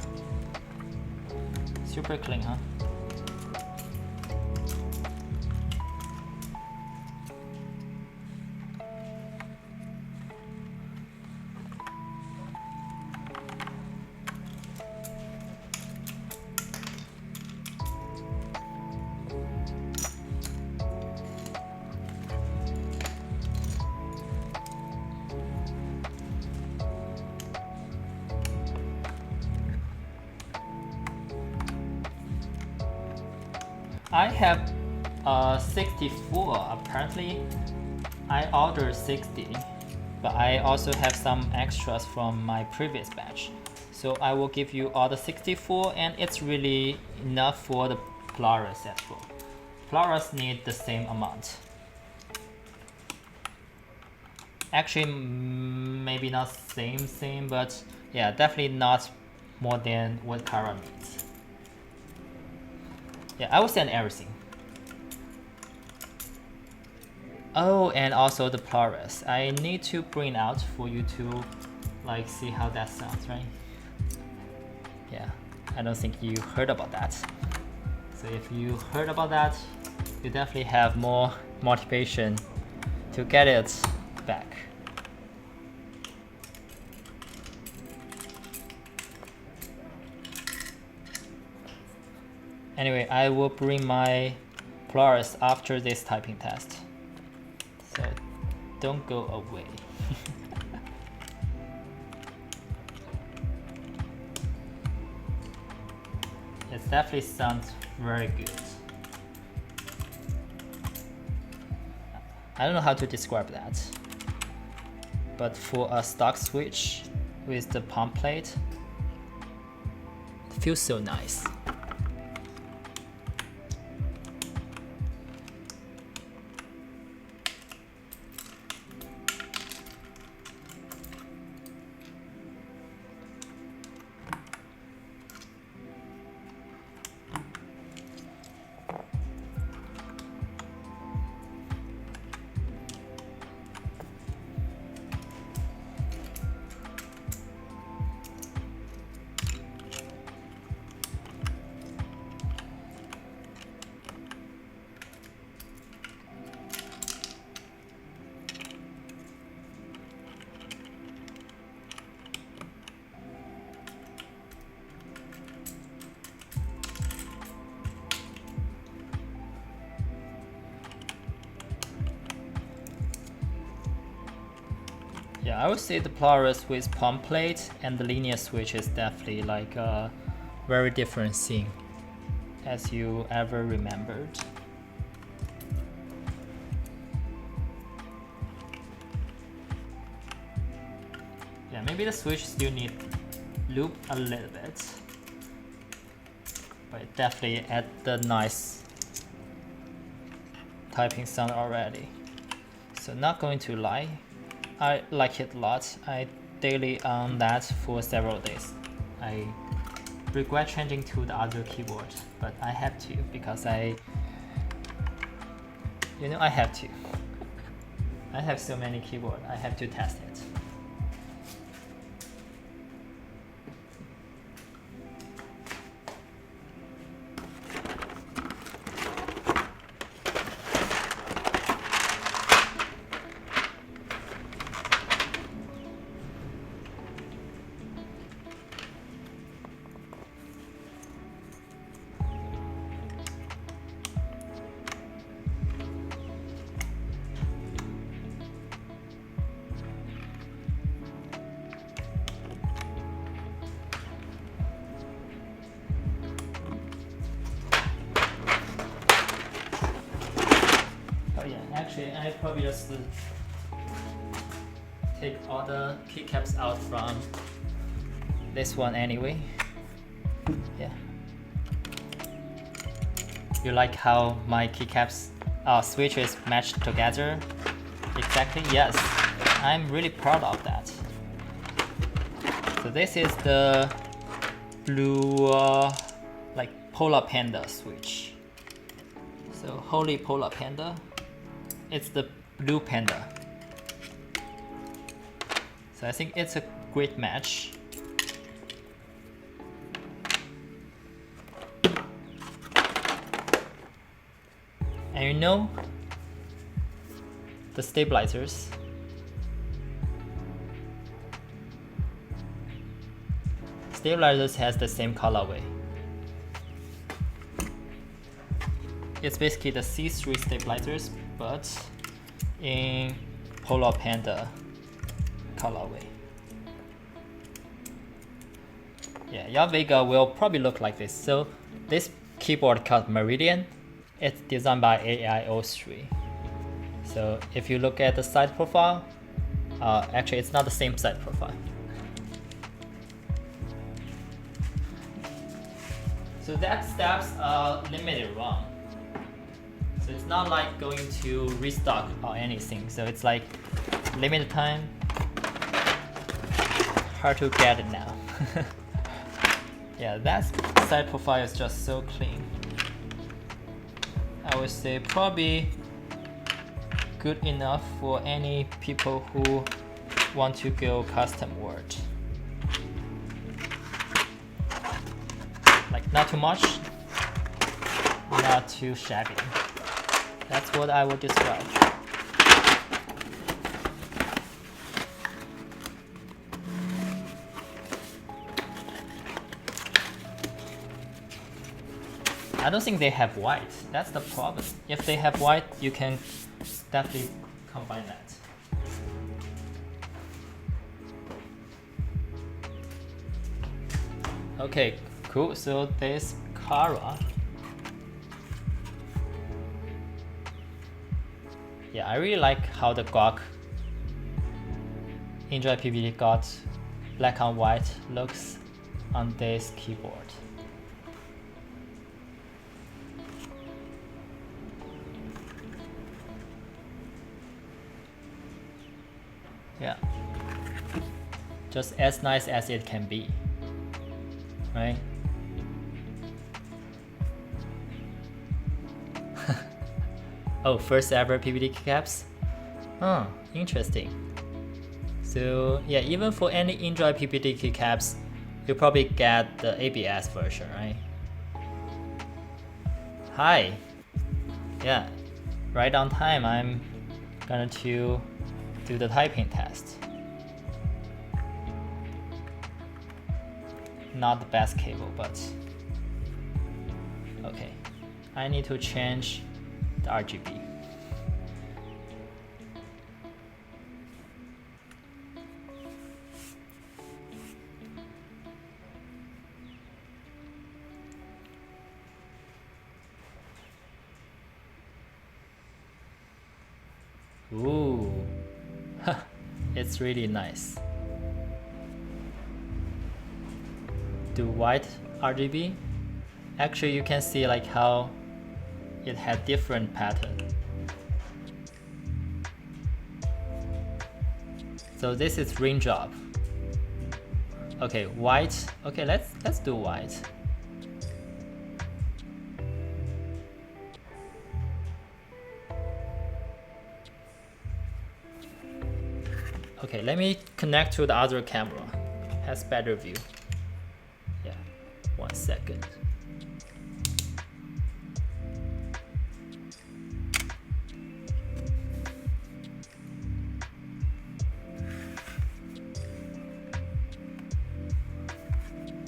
Super clean, huh? I have 64. Apparently, I ordered 60, but I also have some extras from my previous batch. So I will give you all the 64, and it's really enough for the Polaris as well. Polaris need the same amount. Actually, maybe not same, but yeah, definitely not more than what Kara needs. Yeah, I will send everything. Oh, and also the Polaris. I need to bring out for you to like see how that sounds, right? Yeah, I don't think you heard about that. So if you heard about that, you definitely have more motivation to get it back. Anyway, I will bring my Polaris after this typing test. So don't go away. It definitely sounds very good. I don't know how to describe that, but for a stock switch with the pump plate, it feels so nice. Yeah, I would say the Polaris with pump plate and the linear switch is definitely like a very different thing as you ever remembered. Yeah, maybe the switch still need loop a little bit, but it definitely add the nice typing sound already. So not going to lie, I like it a lot. I daily on that for several days. I regret changing to the other keyboard, but I have to because I have to. I have so many keyboards, I have to test it. Actually, I probably just take all the keycaps out from this one anyway. Yeah. You like how my keycaps switches match together? Exactly, yes. I'm really proud of that. So this is the blue like Polar Panda switch. So Holy Polar Panda, it's the blue panda. So I think it's a great match. And you know, the stabilizers, has the same colorway. It's basically the C3 stabilizers, but in Polar Panda colorway. Yeah, your Vega will probably look like this. So this keyboard called Meridian, it's designed by AIO3. So if you look at the side profile, actually it's not the same side profile. So that steps are limited run. So it's not like going to restock or anything. So it's like limited time, hard to get it now. Yeah, that side profile is just so clean. I would say probably good enough for any people who want to go custom world. Like not too much, not too shabby. That's what I would describe. I don't think they have white. That's the problem. If they have white, you can definitely combine that. Okay, cool. So this Kara. Yeah, I really like how the GOK EnjoyPBT got black and white looks on this keyboard. Yeah, just as nice as it can be, right? Oh, first ever PBT Keycaps? Huh, interesting. So yeah, even for any EnjoyPBT Keycaps, you probably get the ABS version, right? Hi. Yeah, right on time. I'm gonna do the typing test. Not the best cable, but okay. I need to change the RGB. Ooh, it's really nice. Do white RGB? Actually, you can see like how it had different pattern. So this is raindrop. Okay, white. Okay, let's do white. Okay, let me connect to the other camera. Has better view. Yeah, 1 second.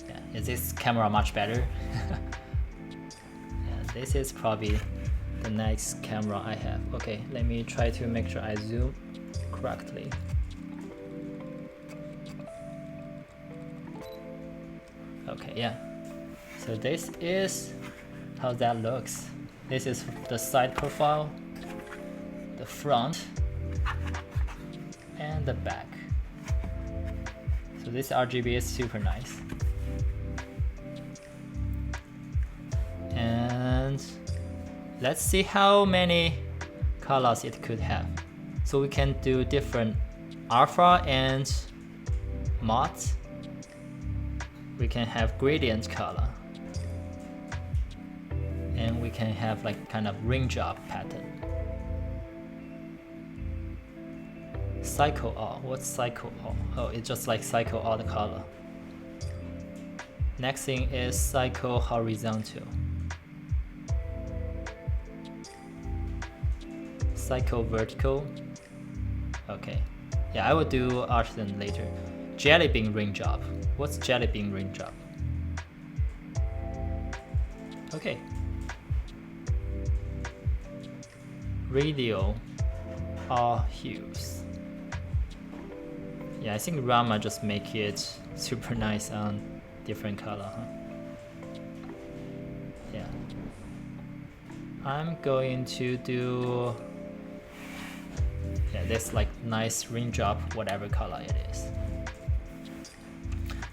Yeah, is this camera much better? Yeah, this is probably the next camera I have. Okay, let me try to make sure I zoom correctly. Okay, yeah. So this is how that looks. This is the side profile, the front, and the back. So this RGB is super nice. And let's see how many colors it could have. So we can do different alpha and matte we can have gradient color, and we can have like kind of raindrop pattern. Cycle all. What's cycle all? Oh, it's just like cycle all the color. Next thing is cycle horizontal. Cycle vertical. Okay. Yeah, I will do artisan later. Jelly bean raindrop. What's jelly bean raindrop? Okay. Radial all hues. Yeah, I think Rama just make it super nice on different color, huh? Yeah. I'm going to do this like nice raindrop, whatever color it is.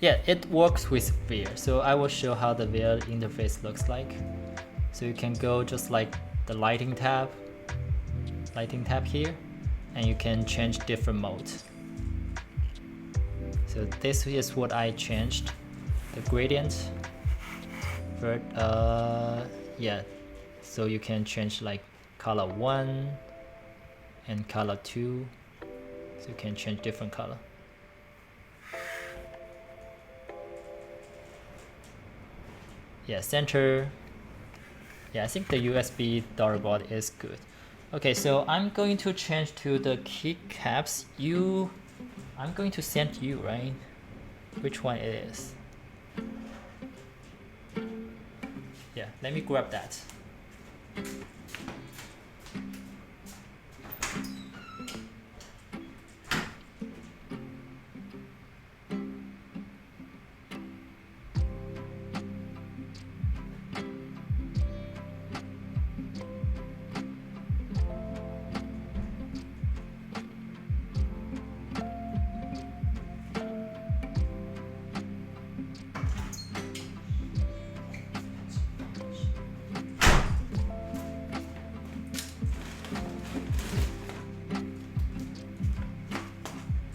Yeah, it works with Veer, so I will show how the Veer interface looks like. So you can go just like the lighting tab here, and you can change different modes. So this is what I changed, the gradient. Yeah, so you can change like color 1 and color 2, so you can change different color. Yeah, center. Yeah, I think the USB daughterboard is good. Okay, so I'm going to change to the keycaps. I'm going to send you, right? Which one it is? Yeah, let me grab that.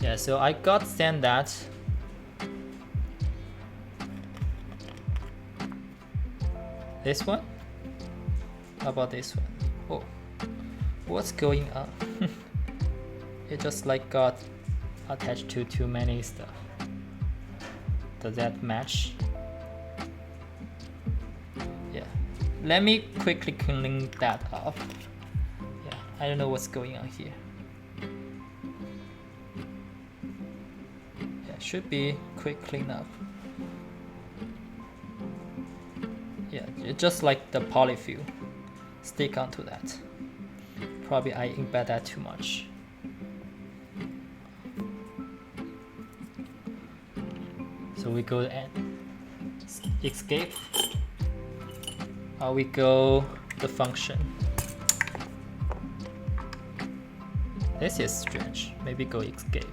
Yeah, so I got sent that. This one? How about this one? Oh, what's going on? It just like got attached to too many stuff. Does that match? Yeah, let me quickly clean that up. Yeah, I don't know what's going on here. Should be quick cleanup. Yeah, it's just like the polyfill. Stick onto that. Probably I embed that too much. So we go and escape. Or we go the function. This is strange. Maybe go escape.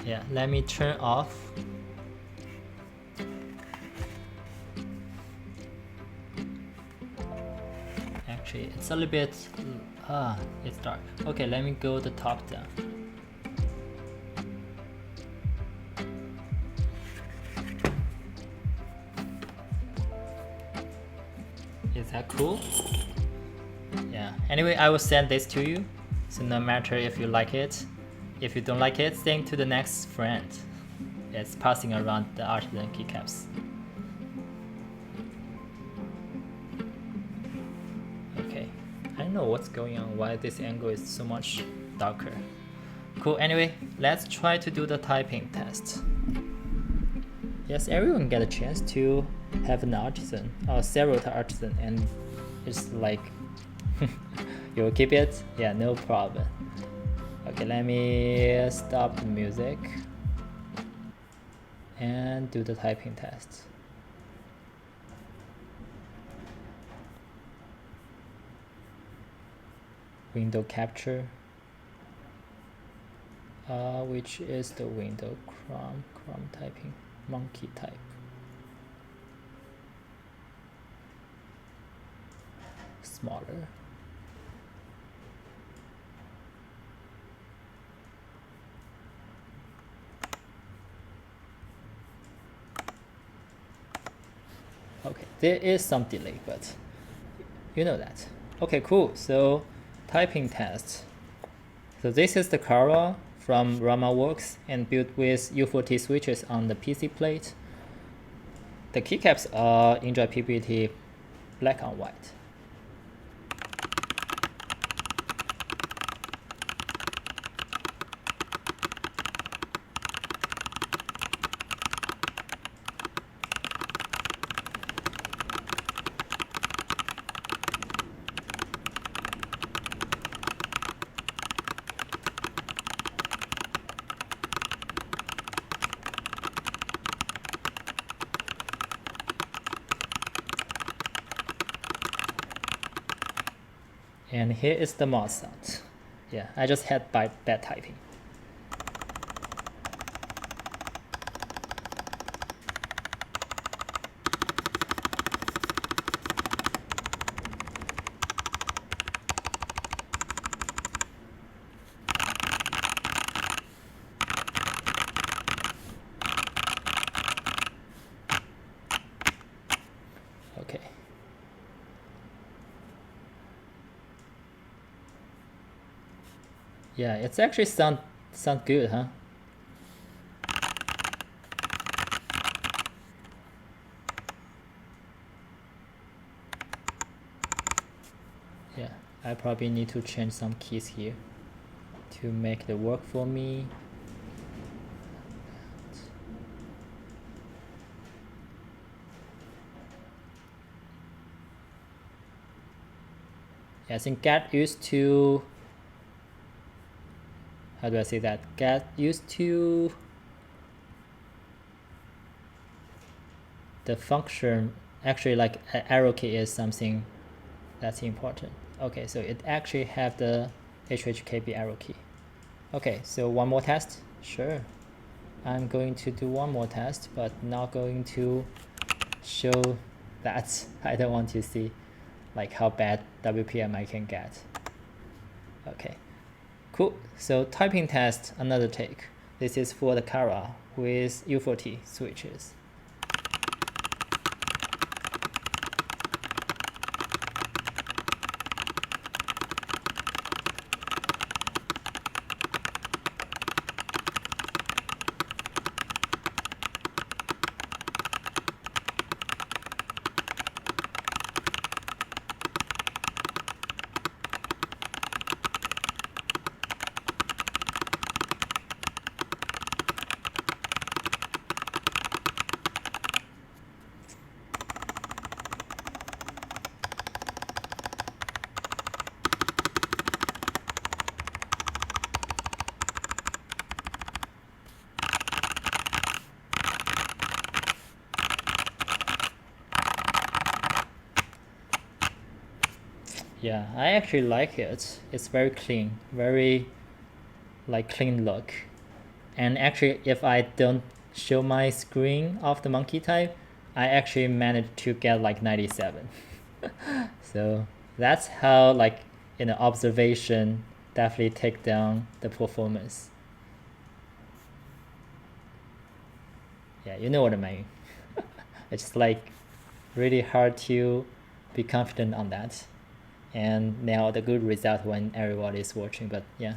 Yeah, let me turn off. Actually, it's a little bit, it's dark. Okay, let me go the top down. Is that cool? Yeah, anyway, I will send this to you. So no matter if you like it, if you don't like it, send to the next friend. It's passing around the artisan keycaps. Okay, I don't know what's going on, why this angle is so much darker. Cool, anyway, let's try to do the typing test. Yes, everyone get a chance to have an artisan or several artisan, and it's like, you'll keep it? Yeah, no problem. Okay, let me stop the music and do the typing test. Window capture, which is the window Chrome typing. monkey type. Smaller. Okay, there is some delay, but you know that. Okay, cool. So typing test. So this is the Kara from Ramaworks and built with U4T switches on the PC plate. The keycaps are EnjoyPBT black on white. And here is the mouse sound. Yeah, I just had bad typing. Okay. Yeah, it's actually sound good, huh? Yeah, I probably need to change some keys here to make it work for me. Yeah, I think get used to, how do I say that? Get used to the function. Actually, like an arrow key is something that's important. Okay, so it actually have the HHKB arrow key. Okay, so one more test. Sure, I'm going to do one more test, but not going to show that. I don't want to see like how bad WPM I can get. Okay, cool. So typing test, another take. This is for the Kara with U4T switches. Yeah, I actually like it. It's very clean, very like clean look. And actually, if I don't show my screen of the monkey type, I actually managed to get like 97. So that's how like observation definitely take down the performance. Yeah, you know what I mean. It's like really hard to be confident on that and nail the good result when everybody is watching. But yeah,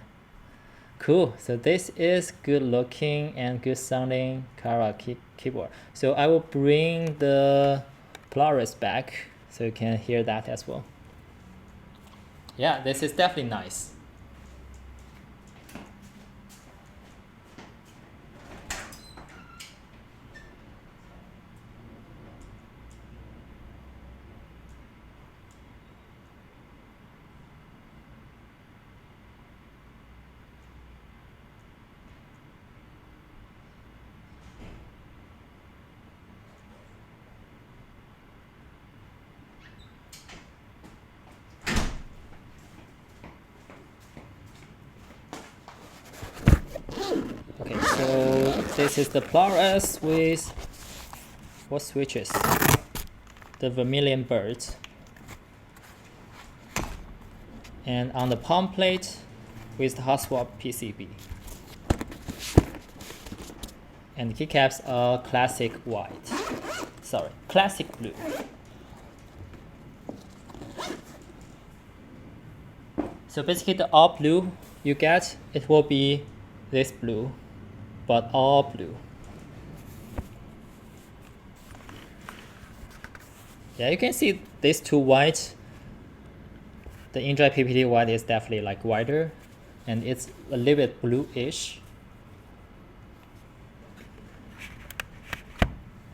cool. So this is good looking and good sounding Kara keyboard. So I will bring the Polaris back so you can hear that as well. Yeah, this is definitely nice. Okay, so this is the Polaris with what switches? The vermilion birds. And on the palm plate with the hot swap PCB. And the keycaps are classic white. Sorry, classic blue. So basically the all blue you get, it will be this blue, but all blue. Yeah, you can see these two white. The EnjoyPBT white is definitely like whiter, and it's a little bit bluish.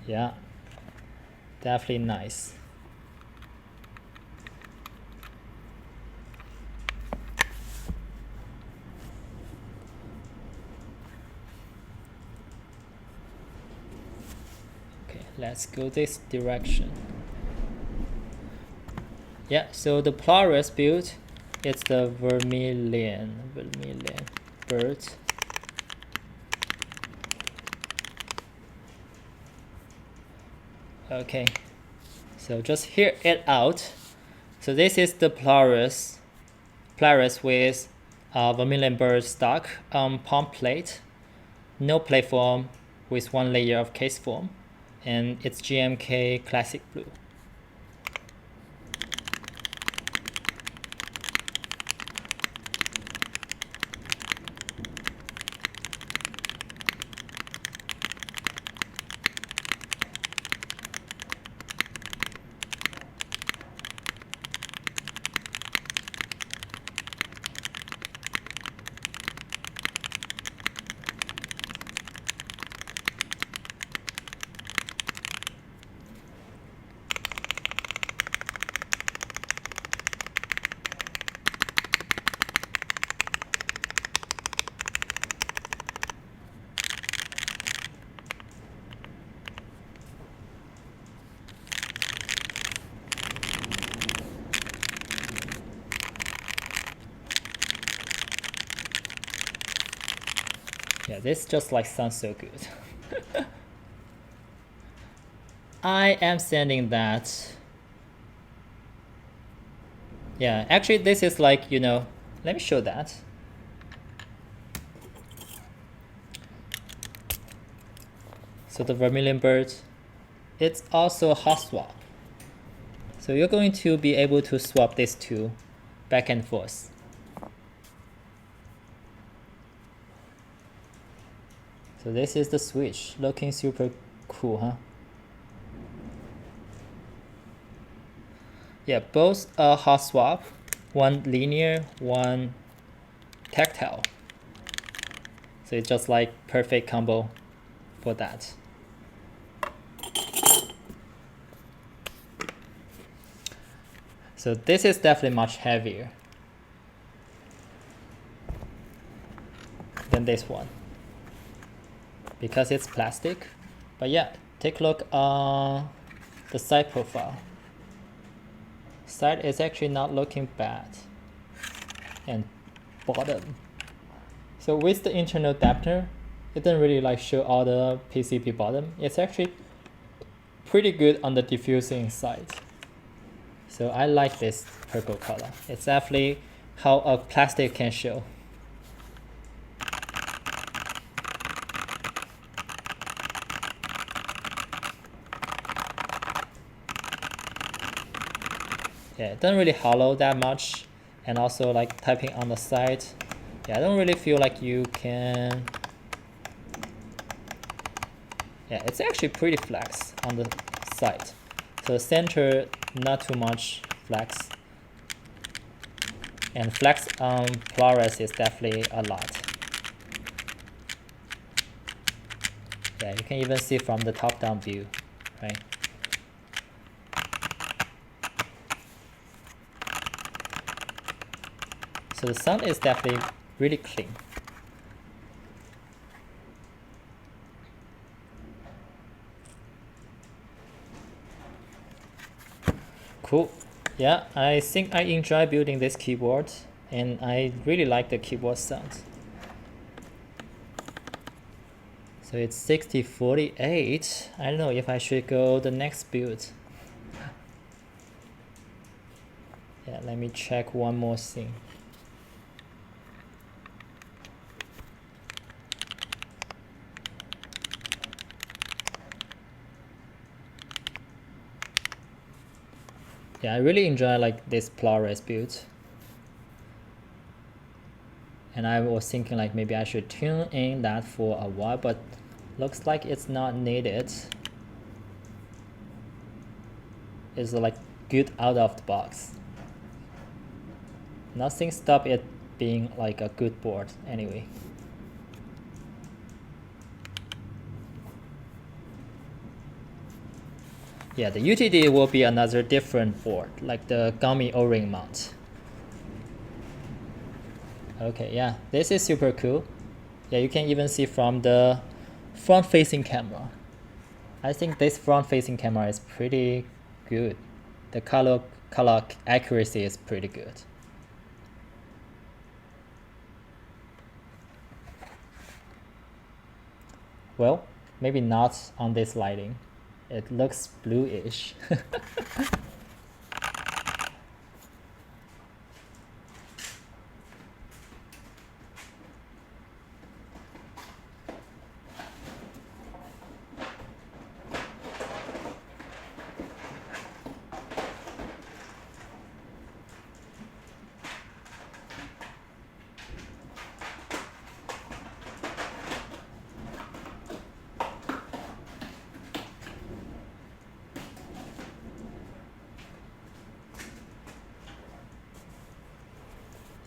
Yeah, definitely nice. Okay, let's go this direction. Yeah, so the Polaris build, it's the vermilion bird. Okay, so just hear it out. So this is the Polaris with vermilion bird stock palm plate, no platform with one layer of case foam, and it's GMK classic blue. Yeah, this just like sounds so good. I am sending that. Yeah, actually this is like, you know, let me show that. So the vermilion bird, it's also a hot swap. So you're going to be able to swap these two back and forth. So this is the switch, looking super cool, huh? Yeah, both are hot swap, one linear, one tactile. So it's just like perfect combo for that. So this is definitely much heavier than this one, because it's plastic. But yeah, take a look on the side profile. Side is actually not looking bad. And bottom. So with the internal dampener, it doesn't really like show all the PCB bottom. It's actually pretty good on the diffusing side. So I like this purple color. It's definitely how a plastic can show. Yeah, it doesn't really hollow that much, and also like typing on the side, yeah, I don't really feel like you can. Yeah, it's actually pretty flex on the side. So center, not too much flex, and flex on Polaris is definitely a lot. Yeah, you can even see from the top-down view, right? So the sound is definitely really clean. Cool. Yeah, I think I enjoy building this keyboard, and I really like the keyboard sound. So it's 6048. I don't know if I should go the next build. Yeah, let me check one more thing. Yeah, I really enjoy like this Flores build. And I was thinking like maybe I should tune in that for a while, but looks like it's not needed. It's like good out of the box. Nothing stop it being like a good board anyway. Yeah, the UTD will be another different board, like the gummy O-ring mount. Okay, yeah, this is super cool. Yeah, you can even see from the front-facing camera. I think this front-facing camera is pretty good. The color accuracy is pretty good. Well, maybe not on this lighting. It looks bluish.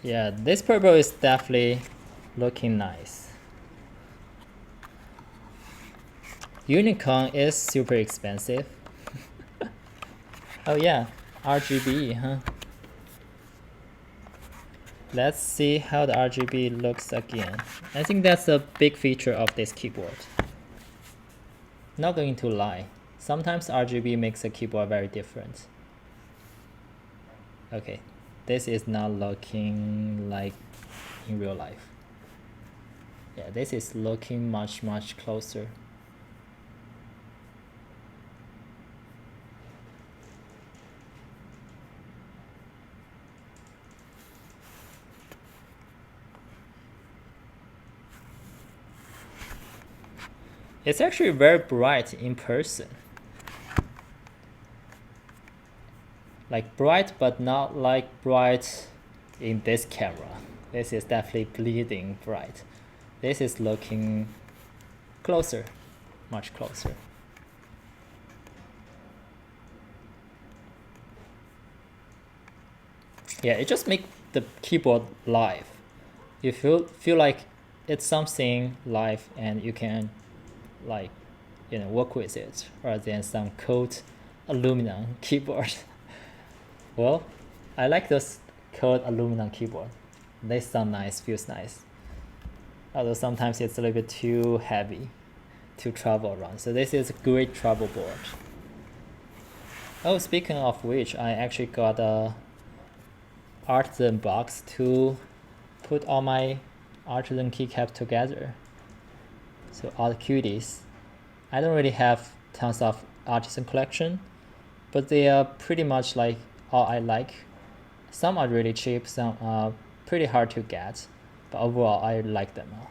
Yeah, this purple is definitely looking nice. Unicorn is super expensive. Oh yeah, RGB, huh? Let's see how the RGB looks again. I think that's a big feature of this keyboard. Not going to lie, sometimes RGB makes a keyboard very different. Okay, this is not looking like in real life. Yeah, this is looking much closer. It's actually very bright in person. Like bright, but not like bright in this camera. This is definitely bleeding bright. This is looking closer, much closer. Yeah, it just makes the keyboard live. You feel like it's something live and you can like, you know, work with it rather than some cold aluminum keyboard. Well, I like this cold aluminum keyboard. They sound nice, feels nice. Although sometimes it's a little bit too heavy to travel around. So this is a great travel board. Oh, speaking of which, I actually got a artisan box to put all my artisan keycaps together. So all the cuties. I don't really have tons of artisan collection, but they are pretty much like all I like. Some are really cheap, some are pretty hard to get, but overall I like them all.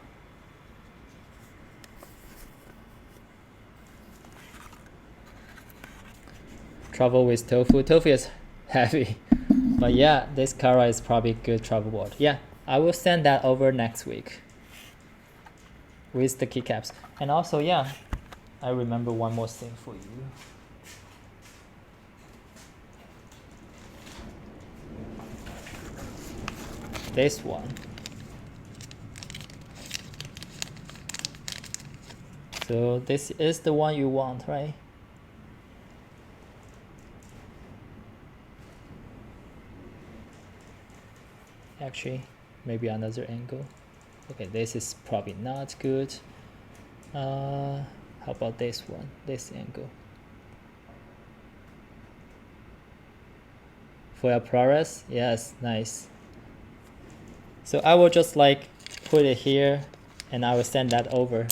Travel with tofu. Tofu is heavy, but yeah, this Kara is probably a good travel board. Yeah, I will send that over next week with the keycaps. And also, yeah, I remember one more thing for you. This one. So this is the one you want, right? Actually, maybe another angle. Okay, this is probably not good. How about this one, this angle? For your progress, yes, nice. So I will just like put it here and I will send that over.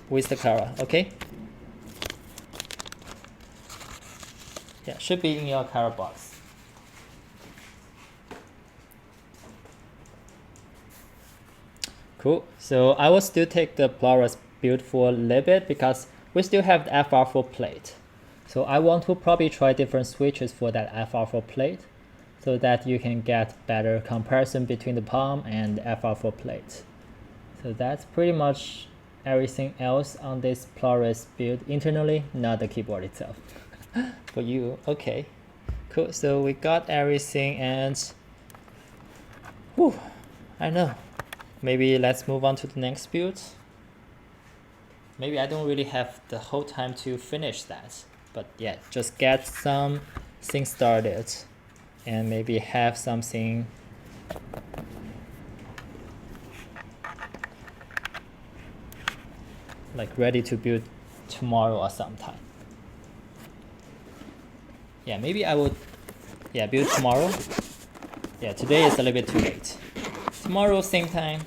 with the Kara, okay? Yeah, should be in your Kara box. Cool. So I will still take the Polaris build for a little bit because we still have the FR4 plate. So I want to probably try different switches for that FR4 plate so that you can get better comparison between the palm and the FR4 plate. So that's pretty much everything else on this Polaris build internally, not the keyboard itself. For you, okay. Cool, so we got everything and whew, I know. Maybe let's move on to the next build. Maybe I don't really have the whole time to finish that. But yeah, just get some things started and maybe have something like ready to build tomorrow or sometime. Yeah, maybe I would build tomorrow. Yeah, today is a little bit too late. Tomorrow same time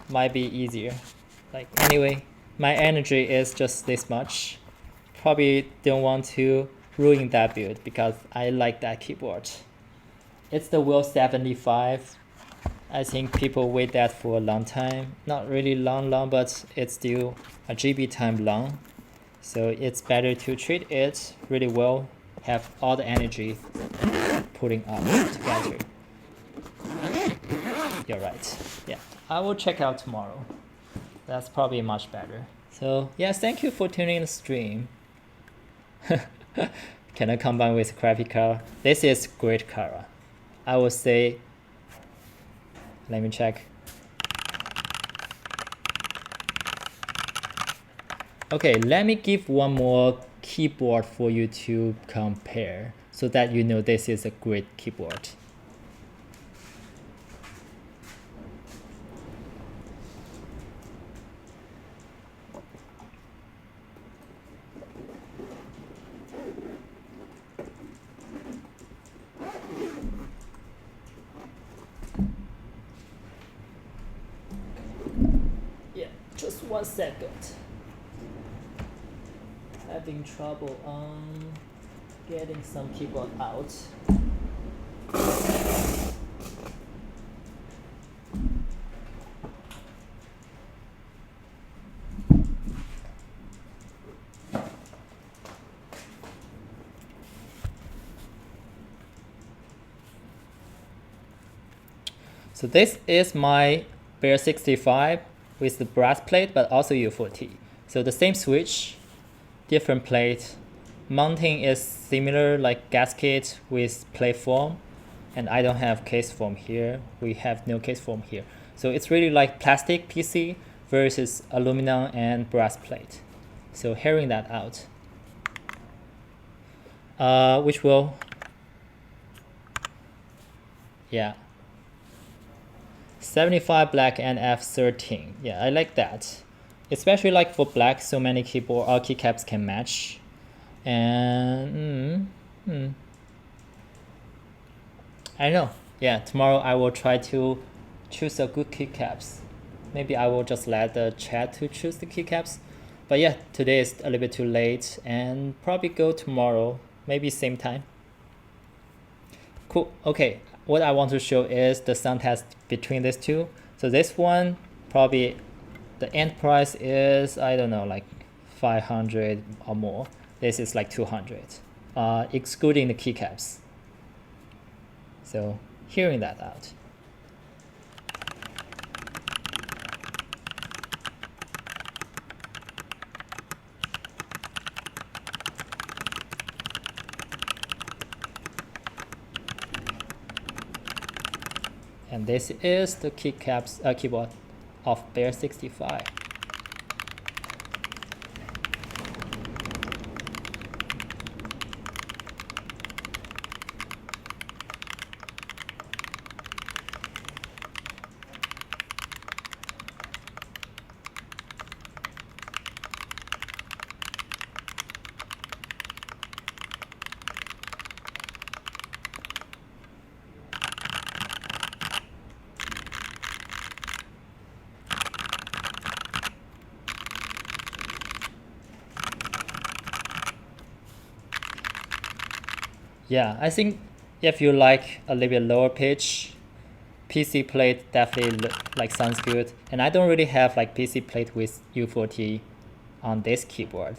might be easier. Like anyway, my energy is just this much. Probably don't want to ruin that build because I like that keyboard. It's the Will 75. I think people wait that for a long time. Not really long, but it's still a GB time long. So it's better to treat it really well, have all the energy putting up together. You're right. Yeah, I will check out tomorrow. That's probably much better. So yeah, thank you for tuning in the stream. Can I combine with crappy Kara? This is great Kara. I would say, let me check. Okay, let me give one more keyboard for you to compare so that you know this is a great keyboard. Yeah, just 1 second. Having trouble on getting some keyboard out. So this is my Bear 65 with the brass plate, but also U4T. So the same switch, different plate. Mounting is similar, like gasket with plate form, and I don't have case form here. We have no case form here. So it's really like plastic PC versus aluminum and brass plate. So hearing that out, which will, yeah. 75 black and F13. Yeah, I like that. Especially like for black, so many keyboard or keycaps can match. And I know. Yeah, tomorrow I will try to choose a good keycaps. Maybe I will just let the chat to choose the keycaps. But yeah, today is a little bit too late and probably go tomorrow, maybe same time. Cool. Okay. What I want to show is the sound test between these two. So this one, probably the end price is, I don't know, like 500 or more. This is like 200, excluding the keycaps. So hearing that out. And this is the keyboard of Bear 65. Yeah, I think if you like a little bit lower pitch, PC plate definitely like sounds good. And I don't really have like PC plate with U4T on this keyboard.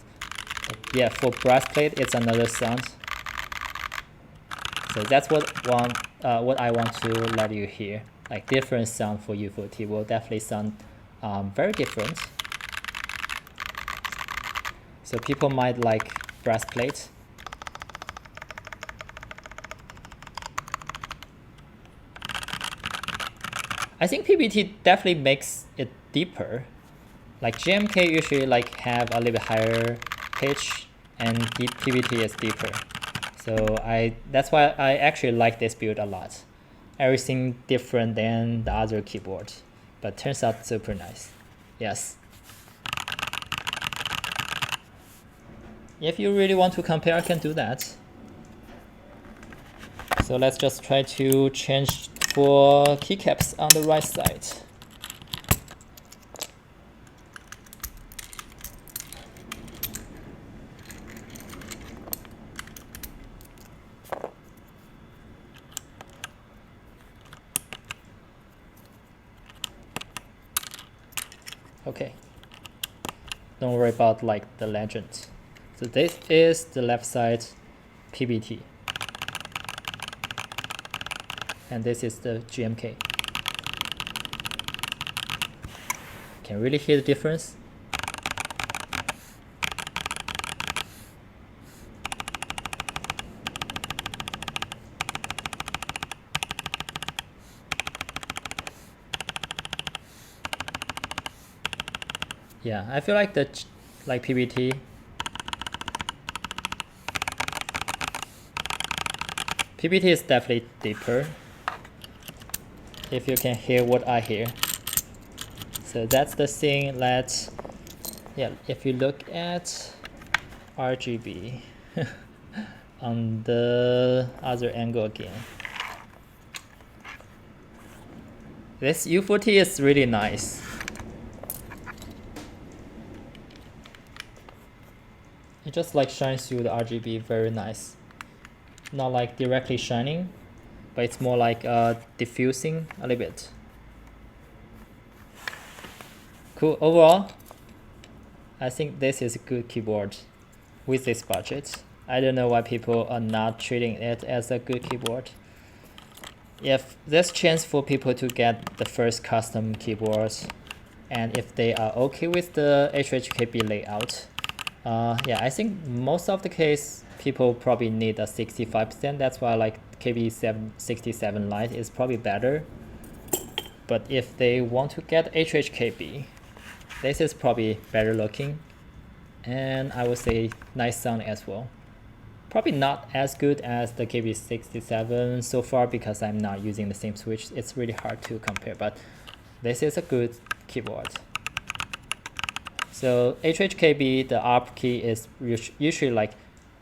But yeah, for brass plate, it's another sound. So that's what I want to let you hear. Like different sound for U4T will definitely sound very different. So people might like brass plate. I think PBT definitely makes it deeper. Like GMK usually like have a little bit higher pitch, and PBT is deeper. So that's why I actually like this build a lot. Everything different than the other keyboard, but turns out super nice. Yes. If you really want to compare, I can do that. So let's just try to change for keycaps on the right side. Okay. Don't worry about like the legend. So this is the left side PBT. And this is the GMK. Can really hear the difference? Yeah, I feel like like PBT. PBT is definitely deeper. If you can hear what I hear. So that's the thing that, yeah, if you look at Rgb on the other angle again. This U4T is really nice. It just like shines through the Rgb very nice. Not like directly shining, but it's more like diffusing a little bit. Cool. Overall, I think this is a good keyboard with this budget. I don't know why people are not treating it as a good keyboard. If there's chance for people to get the first custom keyboard, and if they are okay with the HHKB layout, yeah, I think most of the case people probably need a 65%. That's why like KB767 Lite is probably better. But if they want to get HHKB, this is probably better looking, and I would say nice sound as well. Probably not as good as the KB67 so far because I'm not using the same switch. It's really hard to compare, but this is a good keyboard. So HHKB, the up key is usually like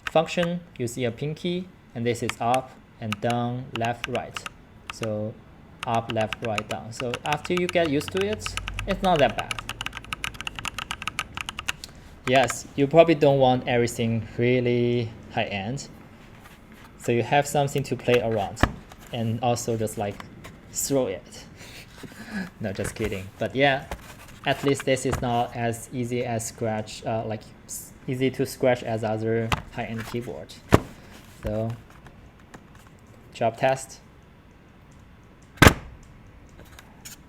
function, you see a pinky, and this is up and down, left, right. So up, left, right, down. So after you get used to it, it's not that bad. Yes, you probably don't want everything really high-end. So you have something to play around and also just like throw it. No, just kidding. But yeah, at least this is not as easy as scratch, like easy to scratch as other high-end keyboards. So job test.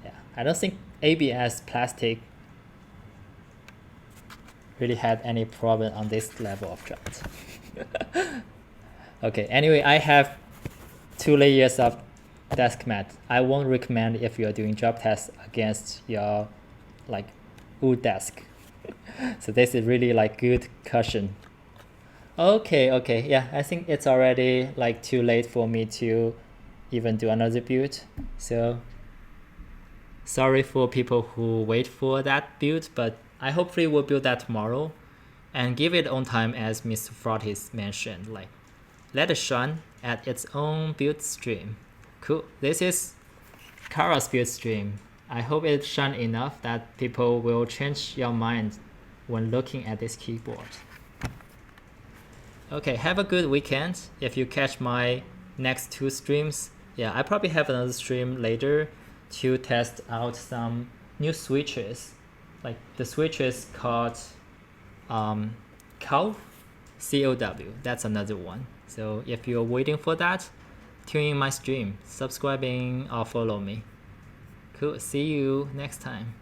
Yeah, I don't think ABS plastic really had any problem on this level of job. Okay, anyway, I have 2 layers of desk mat. I won't recommend if you're doing job tests against your like wood desk. So this is really like good cushion. Okay, yeah, I think it's already like too late for me to even do another build. So sorry for people who wait for that build, but I hopefully will build that tomorrow and give it on time as Mr. Frottis mentioned, like let it shine at its own build stream. Cool. This is Kara's build stream. I hope it shine enough that people will change your mind when looking at this keyboard. Okay, have a good weekend. If you catch my next 2 streams, yeah, I probably have another stream later to test out some new switches. Like the switch is called COW, COW. That's another one. So if you're waiting for that, tune in my stream, subscribing or follow me. Cool. See you next time.